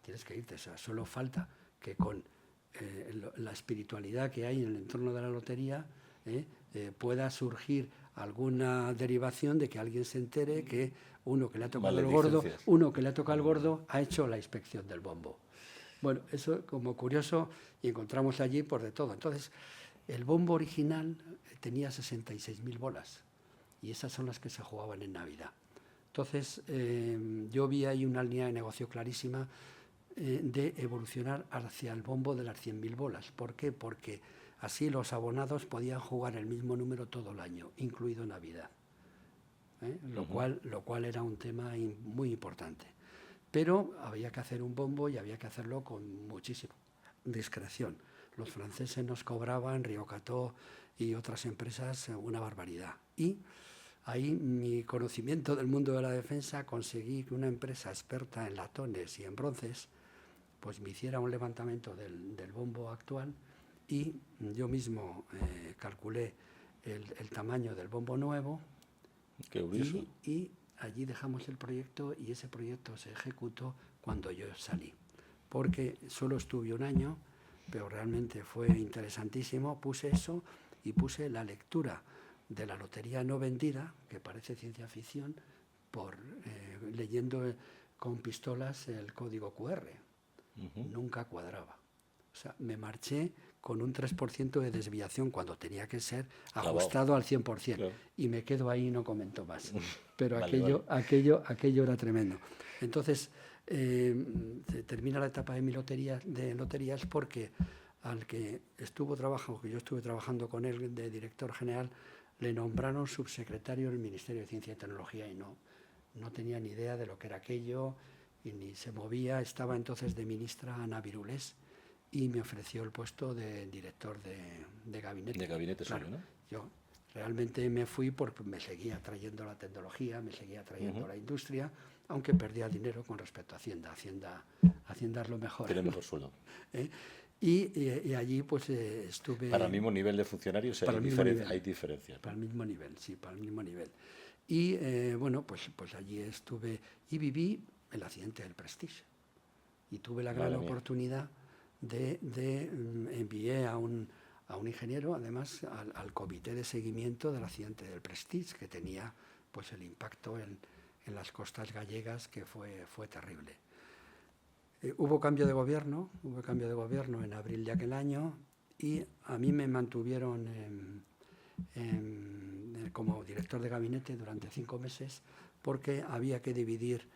Tienes que irte. O sea, solo falta que con la espiritualidad que hay en el entorno de la lotería pueda surgir alguna derivación de que alguien se entere que uno que le ha tocado el gordo ha hecho la inspección del bombo. Bueno, eso como curioso, y encontramos allí por de todo. Entonces, el bombo original tenía 66.000 bolas y esas son las que se jugaban en Navidad. Entonces, yo vi ahí una línea de negocio clarísima de evolucionar hacia el bombo de las 100.000 bolas. ¿Por qué? Porque así los abonados podían jugar el mismo número todo el año, incluido Navidad. Lo cual era un tema muy importante. Pero había que hacer un bombo y había que hacerlo con muchísima discreción. Los franceses nos cobraban, Río Cató y otras empresas, una barbaridad. Y ahí mi conocimiento del mundo de la defensa, conseguí que una empresa experta en latones y en bronces pues me hiciera un levantamiento del bombo actual y yo mismo calculé el tamaño del bombo nuevo. Qué curioso. Y allí dejamos el proyecto y ese proyecto se ejecutó cuando yo salí. Porque solo estuve un año, pero realmente fue interesantísimo. Puse eso y puse la lectura de la lotería no vendida, que parece ciencia ficción, leyendo con pistolas el código QR. Nunca cuadraba. O sea, me marché con un 3% de desviación cuando tenía que ser ajustado al 100%. Claro. Y me quedo ahí y no comento más. Pero aquello era tremendo. Entonces, se termina la etapa de mi loterías porque al que yo estuve trabajando con él de director general, le nombraron subsecretario del Ministerio de Ciencia y Tecnología y no tenía ni idea de lo que era aquello y ni se movía. Estaba entonces de ministra Ana Virulés y me ofreció el puesto de director de gabinete. De gabinete claro, suyo, ¿no? Yo realmente me fui porque me seguía trayendo la tecnología, me seguía trayendo la industria, aunque perdía dinero con respecto a Hacienda. Hacienda es lo mejor. Tiene mejor sueldo. Y allí pues estuve... Para el mismo nivel de funcionarios hay diferencias. Para el mismo nivel, sí, para el mismo nivel. Y bueno, pues allí estuve y viví el accidente del Prestige. Y tuve la gran oportunidad envié a un ingeniero, además, al comité de seguimiento del accidente del Prestige, que tenía pues el impacto en las costas gallegas, que fue terrible. Hubo cambio de gobierno en abril de aquel año y a mí me mantuvieron como director de gabinete durante 5 meses porque había que dividir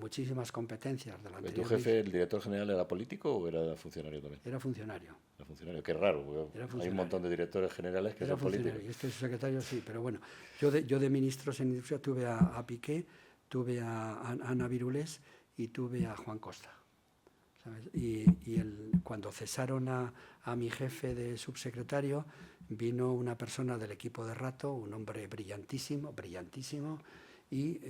muchísimas competencias de la anterior. ¿Tu jefe, el director general, era político o era funcionario también? Era funcionario. Era funcionario, qué raro, porque hay un montón de directores generales que son políticos. Y este secretario sí, pero bueno, yo de ministros en industria tuve a Piqué, tuve a Ana Virulés y tuve a Juan Costa. ¿Sabes? Y cuando cesaron a mi jefe de subsecretario, vino una persona del equipo de Rato, un hombre brillantísimo, y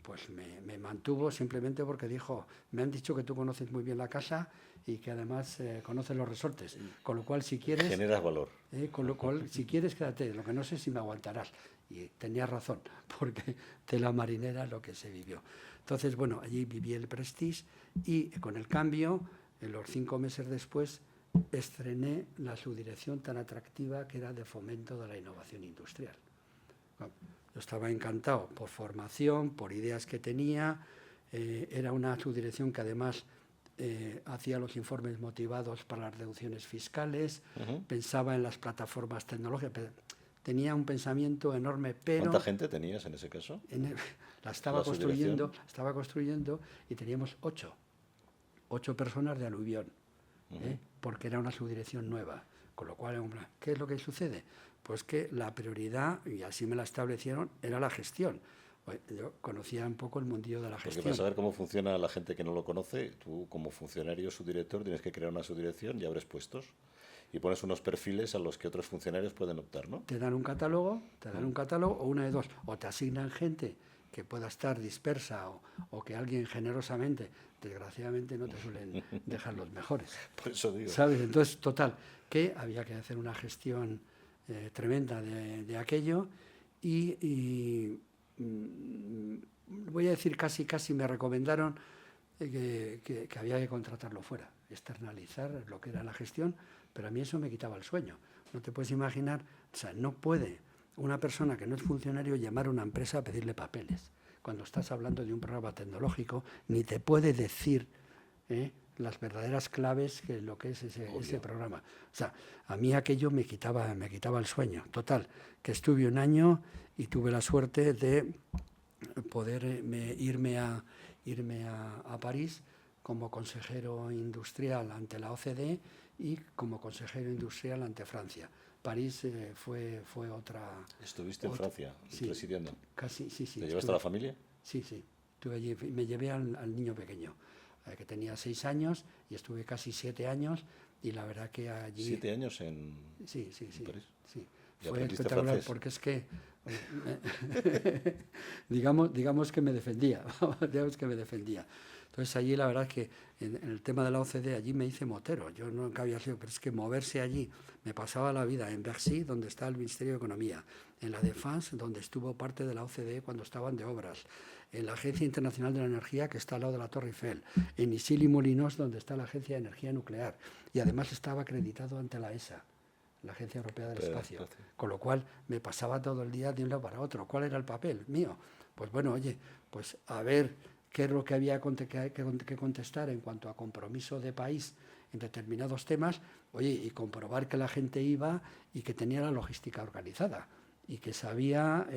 pues me mantuvo simplemente porque dijo, me han dicho que tú conoces muy bien la casa y que además conoces los resortes, con lo cual si quieres... Generas valor. Con lo cual si quieres quédate, lo que no sé si me aguantarás. Y tenía razón, porque de la marinera lo que se vivió. Entonces, bueno, allí viví el Prestige y con el cambio, en los 5 meses después, estrené la subdirección tan atractiva que era de fomento de la innovación industrial. Yo estaba encantado por formación, por ideas que tenía. Era una subdirección que además hacía los informes motivados para las reducciones fiscales, pensaba en las plataformas tecnológicas. Tenía un pensamiento enorme, pero... ¿Cuánta gente tenías en ese caso? La estaba construyendo y teníamos 8 personas de aluvión, porque era una subdirección nueva. Con lo cual, ¿qué es lo que sucede? Pues que la prioridad, y así me la establecieron, era la gestión. Yo conocía un poco el mundillo de la gestión. Porque para saber cómo funciona la gente que no lo conoce, tú como funcionario subdirector tienes que crear una subdirección y abres puestos y pones unos perfiles a los que otros funcionarios pueden optar, ¿no? Te dan un catálogo o una de dos, o te asignan gente que pueda estar dispersa o que alguien generosamente, desgraciadamente no te suelen dejar los mejores. Por eso digo. ¿Sabes? Entonces, total, que había que hacer una gestión tremenda de aquello y voy a decir casi me recomendaron que había que contratarlo fuera, externalizar lo que era la gestión, pero a mí eso me quitaba el sueño. No te puedes imaginar, o sea, no puede una persona que no es funcionario llamar a una empresa a pedirle papeles. Cuando estás hablando de un programa tecnológico, ni te puede decir las verdaderas claves que lo que es ese programa. O sea, a mí aquello me quitaba el sueño. Total, que estuve un año y tuve la suerte de poder irme a París como consejero industrial ante la OCDE y como consejero industrial ante Francia. París fue otra... ¿Estuviste en Francia presidiendo? Casi, sí. ¿Te llevaste a la familia? Sí. Estuve allí, me llevé al niño pequeño, que tenía 6 años, y estuve casi 7 años, y la verdad que allí... 7 años en París. Sí. ¿Y fue aprendiste espectacular francés? porque es que digamos que me defendía. Entonces allí la verdad es que en el tema de la OCDE allí me hice motero. Yo nunca había sido, pero es que moverse allí, me pasaba la vida en Bercy, donde está el Ministerio de Economía, en la Défense, donde estuvo parte de la OCDE cuando estaban de obras, en la Agencia Internacional de la Energía, que está al lado de la Torre Eiffel, en Issy-les-Moulineaux, donde está la Agencia de Energía Nuclear, y además estaba acreditado ante la ESA, la Agencia Europea del Espacio. Con lo cual me pasaba todo el día de un lado para otro. ¿Cuál era el papel mío? Pues bueno, oye, pues a ver qué es lo que había que contestar en cuanto a compromiso de país en determinados temas, oye, y comprobar que la gente iba y que tenía la logística organizada y que sabía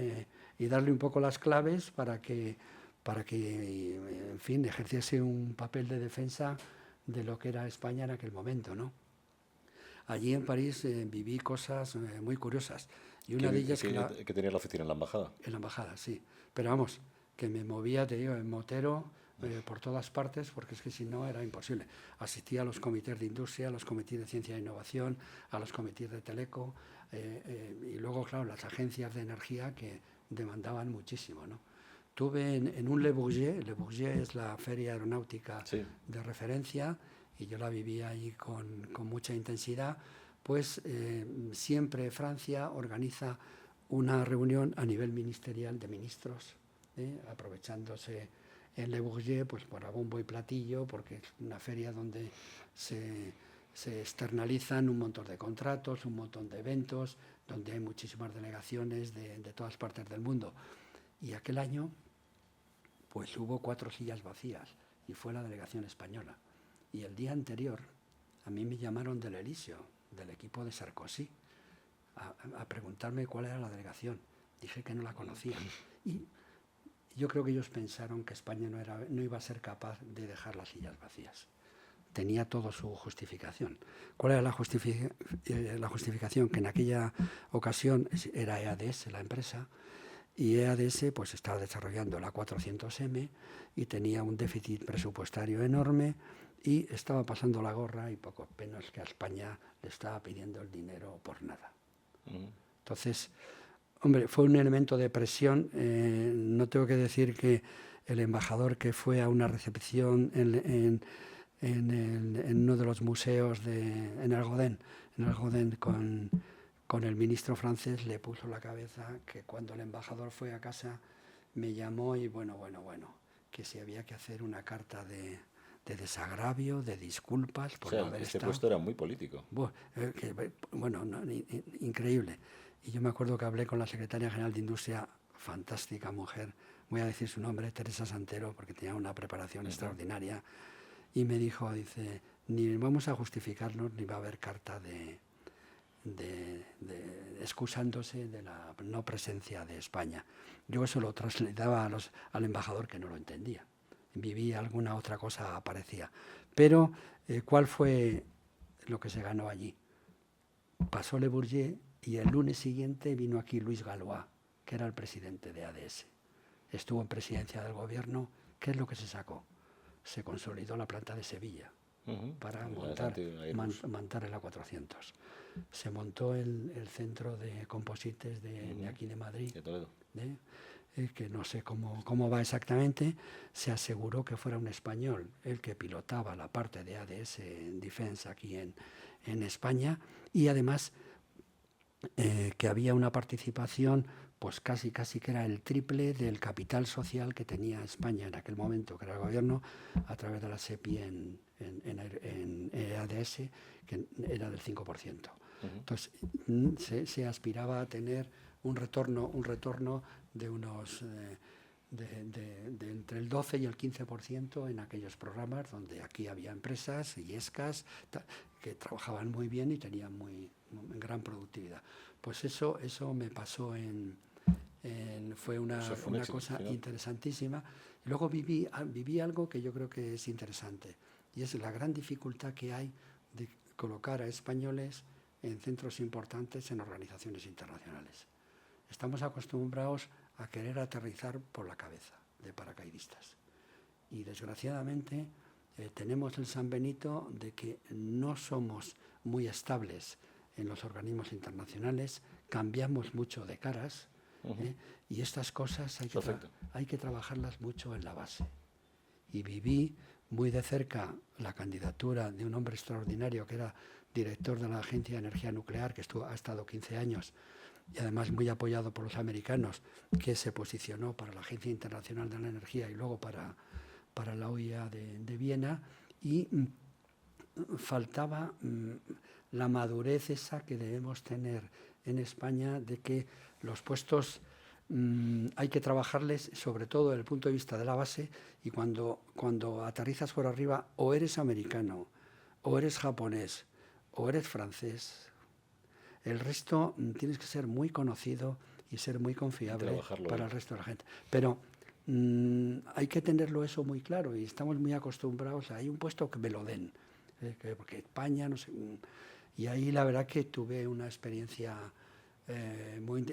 y darle un poco las claves para que en fin, ejerciese un papel de defensa de lo que era España en aquel momento, ¿no? Allí en París viví cosas muy curiosas. Y una de ellas que tenía la oficina en la embajada. En la embajada, sí. Pero vamos, que me movía, te digo, en motero por todas partes, porque es que si no era imposible. Asistía a los comités de industria, a los comités de ciencia e innovación, a los comités de teleco, y luego, claro, las agencias de energía que demandaban muchísimo, ¿no? Tuve en un Le Bourget es la feria aeronáutica de referencia, y yo la vivía allí con mucha intensidad, pues siempre Francia organiza una reunión a nivel ministerial de ministros, aprovechándose en Le Bourget pues por bombo y platillo, porque es una feria donde se externalizan un montón de contratos, un montón de eventos, donde hay muchísimas delegaciones de todas partes del mundo. Y aquel año pues hubo 4 sillas vacías y fue la delegación española. Y el día anterior a mí me llamaron del Elíseo, del equipo de Sarkozy, a preguntarme cuál era la delegación. Dije que no la conocía. Y yo creo que ellos pensaron que España no iba a ser capaz de dejar las sillas vacías. Tenía todo su justificación. ¿Cuál era la justificación? Que en aquella ocasión era EADS, la empresa, y EADS pues estaba desarrollando la 400M y tenía un déficit presupuestario enorme y estaba pasando la gorra, y poco menos que a España le estaba pidiendo el dinero por nada. Entonces, hombre, fue un elemento de presión. No tengo que decir que el embajador que fue a una recepción en uno de los museos en Algodén con el ministro francés, le puso la cabeza que cuando el embajador fue a casa me llamó y bueno, que si había que hacer una carta de desagravio, de disculpas por no haber estado. Puesto era muy político. Increíble. Y yo me acuerdo que hablé con la secretaria general de Industria, fantástica mujer, voy a decir su nombre, Teresa Santero, porque tenía una preparación extraordinaria. y me dijo, dice, ni vamos a justificarnos ni va a haber carta de excusándose de la no presencia de España. Yo eso lo trasladaba al embajador, que no lo entendía. Vivía alguna otra cosa, parecía. Pero, ¿cuál fue lo que se ganó allí? Pasó Le Bourget y el lunes siguiente vino aquí Luis Galois, que era el presidente de ADS. Estuvo en presidencia del gobierno. ¿Qué es lo que se sacó? Se consolidó la planta de Sevilla para montar el A400. Se montó el centro de composites de aquí de Madrid, de Toledo. Que no sé cómo va exactamente. Se aseguró que fuera un español el que pilotaba la parte de ADS en Defense aquí en España, y además que había una participación pues casi que era el triple del capital social que tenía España en aquel momento, que era el gobierno, a través de la SEPI en ADS, que era del 5%. Entonces se aspiraba a tener un retorno de unos de entre el 12 y el 15% en aquellos programas donde aquí había empresas y ESCAs que trabajaban muy bien y tenían gran productividad. Pues eso me pasó fue una cosa interesantísima. Y luego viví algo que yo creo que es interesante, y es la gran dificultad que hay de colocar a españoles en centros importantes en organizaciones internacionales. Estamos acostumbrados a querer aterrizar por la cabeza de paracaidistas. Y desgraciadamente tenemos el San Benito de que no somos muy estables en los organismos internacionales, cambiamos mucho de caras, y estas cosas hay que trabajarlas mucho en la base. Y viví muy de cerca la candidatura de un hombre extraordinario que era director de la Agencia de Energía Nuclear, que ha estado 15 años, y además muy apoyado por los americanos, que se posicionó para la Agencia Internacional de la Energía y luego para la OIA de Viena, y faltaba la madurez esa que debemos tener en España, de que los puestos hay que trabajarles sobre todo desde el punto de vista de la base, y cuando aterrizas por arriba o eres americano, o eres japonés, o eres francés. El resto tienes que ser muy conocido y ser muy confiable para el resto de la gente. Pero hay que tenerlo eso muy claro, y estamos muy acostumbrados a hay un puesto que me lo den, porque España, no sé. Y ahí la verdad que tuve una experiencia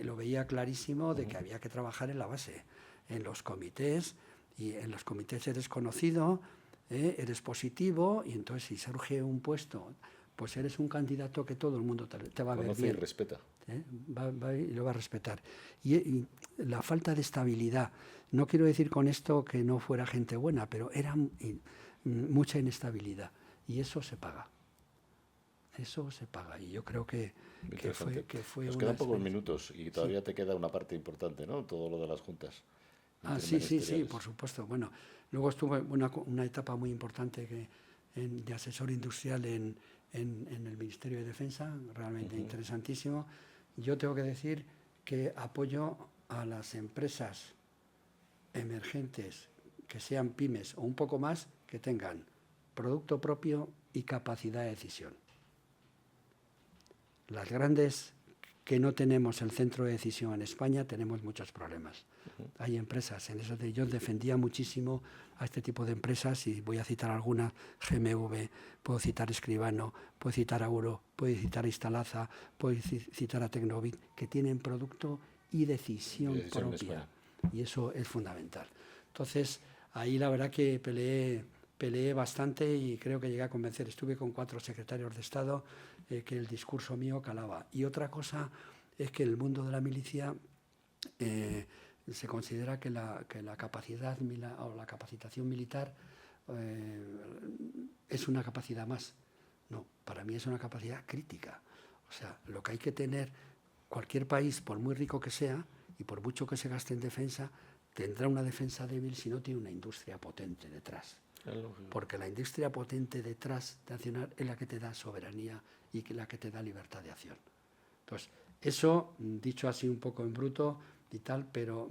lo veía clarísimo de que había que trabajar en la base, en los comités, y en los comités eres conocido, eres positivo, y entonces si surge un puesto, pues eres un candidato que todo el mundo te va a ver bien. Conoce y respeta. Y lo va a respetar. Y la falta de estabilidad, no quiero decir con esto que no fuera gente buena, pero era mucha inestabilidad, y eso se paga. Eso se paga, y yo creo que fue Nos quedan pocos minutos y todavía te queda una parte importante, ¿no? Todo lo de las juntas. Sí, por supuesto. Bueno, luego estuve una etapa muy importante de asesor industrial en el Ministerio de Defensa, realmente interesantísimo. Yo tengo que decir que apoyo a las empresas emergentes, que sean pymes o un poco más, que tengan producto propio y capacidad de decisión. Las grandes que no tenemos el centro de decisión en España, tenemos muchos problemas. Hay empresas, yo defendía muchísimo a este tipo de empresas, y voy a citar algunas: GMV, puedo citar Escribano, puedo citar Auro, puedo citar Instalaza, puedo citar a Tecnovit, que tienen producto y decisión propia, y eso es fundamental. Entonces, ahí la verdad que peleé bastante, y creo que llegué a convencer. Estuve con 4 secretarios de Estado, que el discurso mío calaba. Y otra cosa es que el mundo de la milicia se considera que la capacidad o la capacitación militar es una capacidad más. No, para mí es una capacidad crítica. O sea, lo que hay que tener, cualquier país, por muy rico que sea y por mucho que se gaste en defensa, tendrá una defensa débil si no tiene una industria potente detrás. Porque la industria potente detrás nacional es la que te da soberanía y la que te da libertad de acción. Entonces, eso, dicho así un poco en bruto y tal, pero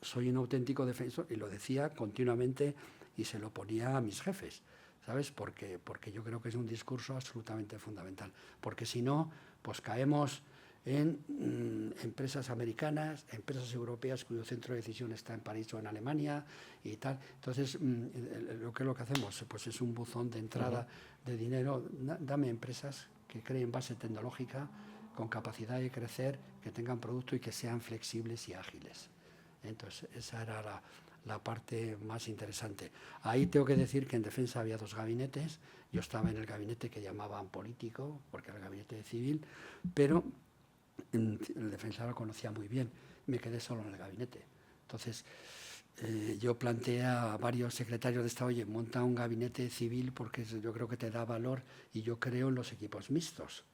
soy un auténtico defensor, y lo decía continuamente, y se lo ponía a mis jefes, ¿sabes? Porque yo creo que es un discurso absolutamente fundamental. Porque si no, pues caemos en empresas americanas, empresas europeas cuyo centro de decisión está en París o en Alemania y tal. Entonces, lo que hacemos pues es un buzón de entrada de dinero. Dame empresas que creen base tecnológica, con capacidad de crecer, que tengan producto y que sean flexibles y ágiles. Entonces, esa era la parte más interesante. Ahí tengo que decir que en defensa había 2 gabinetes. Yo estaba en el gabinete que llamaban político, porque era el gabinete civil, pero en defensa lo conocía muy bien. Me quedé solo en el gabinete. Entonces, yo planteé a varios secretarios de Estado, oye, monta un gabinete civil porque yo creo que te da valor y yo creo en los equipos mixtos.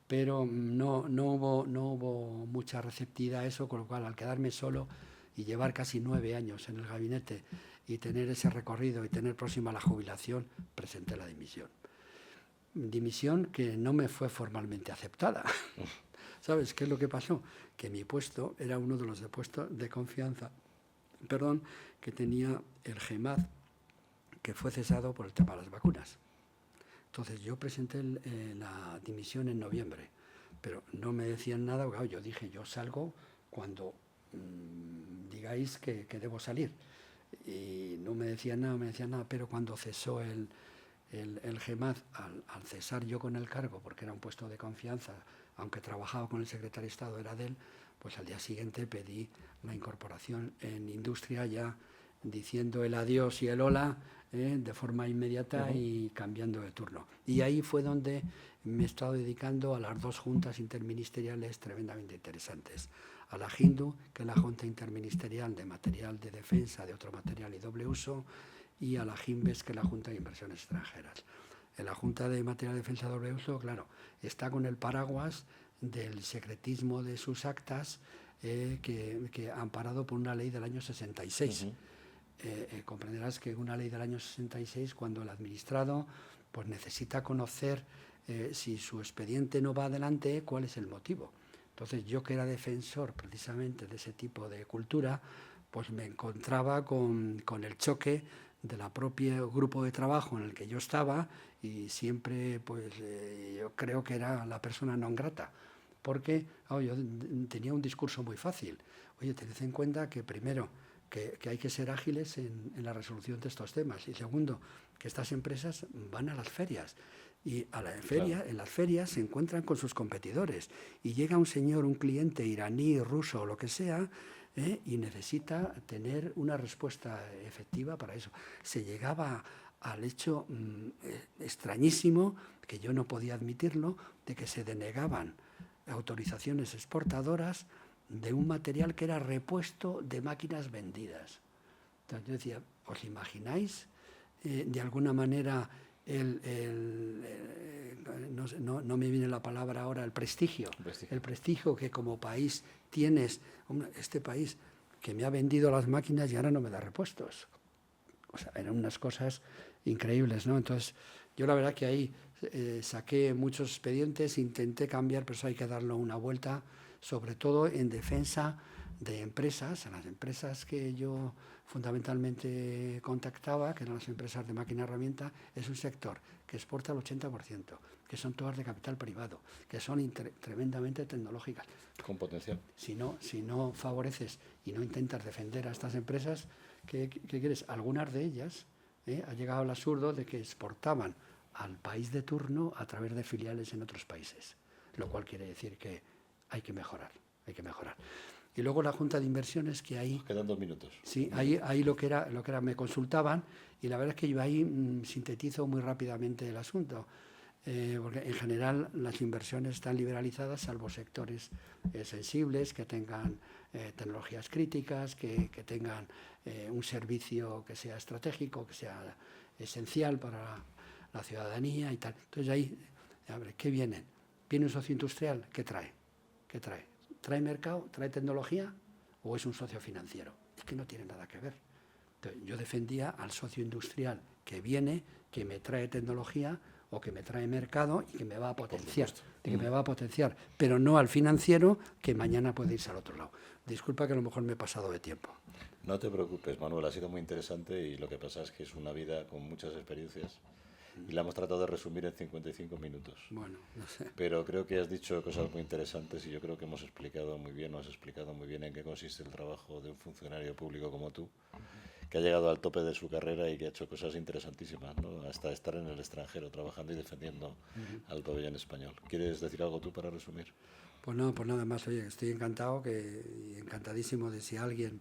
Pero no hubo mucha receptividad a eso, con lo cual al quedarme solo y llevar casi 9 años en el gabinete y tener ese recorrido y tener próxima la jubilación, presenté la dimisión. Dimisión que no me fue formalmente aceptada. ¿Sabes qué es lo que pasó? Que mi puesto era uno de los de puestos de confianza, que tenía el GEMAD, que fue cesado por el tema de las vacunas. Entonces yo presenté la dimisión en noviembre, pero no me decían nada. Claro, yo dije, yo salgo cuando digáis que debo salir. Y no me decían nada, pero cuando cesó el GEMAD, al cesar yo con el cargo, porque era un puesto de confianza, aunque trabajaba con el secretario de Estado, era de él, pues al día siguiente pedí la incorporación en industria, ya diciendo el adiós y el hola de forma inmediata y cambiando de turno. Y ahí fue donde me he estado dedicando a las 2 juntas interministeriales tremendamente interesantes. A la JINDU, que es la Junta Interministerial de Material de Defensa, de otro material y doble uso, y a la JINVES, que es la Junta de Inversiones Extranjeras. En la Junta de Material de Defensa de doble uso, claro, está con el paraguas del secretismo de sus actas, que amparado por una ley del año 66. Comprenderás que una ley del año 66, cuando el administrado pues necesita conocer si su expediente no va adelante, cuál es el motivo. Entonces yo, que era defensor precisamente de ese tipo de cultura, pues me encontraba con el choque de la propia grupo de trabajo en el que yo estaba, y siempre pues yo creo que era la persona non grata, porque yo tenía un discurso muy fácil. Oye, tened en cuenta que primero que hay que ser ágiles en la resolución de estos temas, y segundo, que estas empresas van a las ferias, y en las ferias se encuentran con sus competidores, y llega un señor, un cliente iraní, ruso o lo que sea, y necesita tener una respuesta efectiva para eso. Se llegaba al hecho extrañísimo, que yo no podía admitirlo, de que se denegaban autorizaciones exportadoras de un material que era repuesto de máquinas vendidas. Entonces yo decía, ¿os imagináis de alguna manera no me viene la palabra ahora, el prestigio que como país tienes, este país que me ha vendido las máquinas y ahora no me da repuestos? O sea, eran unas cosas increíbles, ¿no? Entonces yo la verdad que ahí saqué muchos expedientes, intenté cambiar, pero eso hay que darle una vuelta, sobre todo en defensa de empresas. En las empresas que yo fundamentalmente contactaba, que eran las empresas de máquina herramienta, es un sector que exporta el 80%, que son todas de capital privado, que son tremendamente tecnológicas. Con potencial. Si no favoreces y no intentas defender a estas empresas, ¿qué quieres? Algunas de ellas ha llegado al absurdo de que exportaban al país de turno a través de filiales en otros países, lo cual quiere decir que hay que mejorar. Y luego la Junta de Inversiones, que ahí... Quedan 2 minutos. Sí, ahí lo que era me consultaban, y la verdad es que yo ahí sintetizo muy rápidamente el asunto, porque en general las inversiones están liberalizadas, salvo sectores sensibles, que tengan tecnologías críticas, que tengan un servicio que sea estratégico, que sea esencial para la ciudadanía y tal. Entonces ahí, ¿qué vienen? ¿Viene un socio industrial? ¿Qué trae? ¿Trae mercado? ¿Trae tecnología? ¿O es un socio financiero? Es que no tiene nada que ver. Entonces, yo defendía al socio industrial que viene, que me trae tecnología o que me trae mercado y que me va a potenciar, pero no al financiero, que mañana puede irse al otro lado. Disculpa que a lo mejor me he pasado de tiempo. No te preocupes, Manuel, ha sido muy interesante y lo que pasa es que es una vida con muchas experiencias y la hemos tratado de resumir en 55 minutos. Bueno, no sé. Pero creo que has dicho cosas muy interesantes y yo creo que hemos explicado muy bien, o has explicado muy bien en qué consiste el trabajo de un funcionario público como tú, que ha llegado al tope de su carrera y que ha hecho cosas interesantísimas, ¿no? Hasta estar en el extranjero trabajando y defendiendo al pabellón español. ¿Quieres decir algo tú para resumir? Pues no, pues nada más, oye, estoy encantado, y encantadísimo de si alguien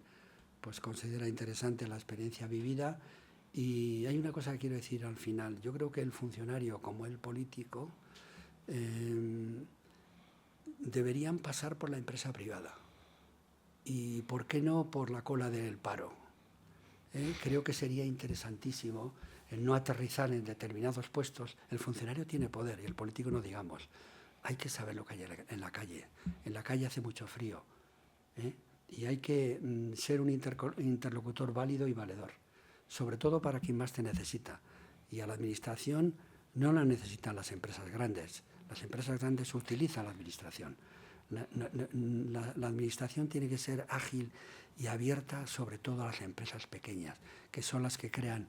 pues considera interesante la experiencia vivida. Y hay una cosa que quiero decir al final. Yo creo que el funcionario, como el político, deberían pasar por la empresa privada. Y ¿por qué no por la cola del paro? Creo que sería interesantísimo el no aterrizar en determinados puestos. El funcionario tiene poder y el político no digamos. Hay que saber lo que hay en la calle. En la calle hace mucho frío. Y hay que ser un interlocutor válido y valedor, sobre todo para quien más te necesita. Y a la administración no la necesitan las empresas grandes. Las empresas grandes utilizan la administración. La administración tiene que ser ágil y abierta, sobre todo a las empresas pequeñas, que son las que crean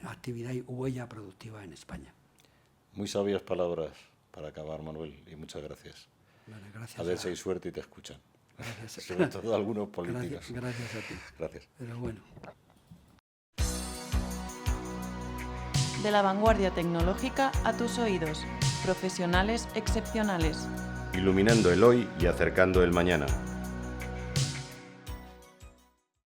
actividad y huella productiva en España. Muy sabias palabras para acabar, Manuel, y muchas gracias. Vale, gracias. A ver si hay suerte y te escuchan. Gracias. Sobre todo algunos políticos. Gracias a ti. Gracias. Pero bueno. De la vanguardia tecnológica a tus oídos. Profesionales excepcionales. Iluminando el hoy y acercando el mañana.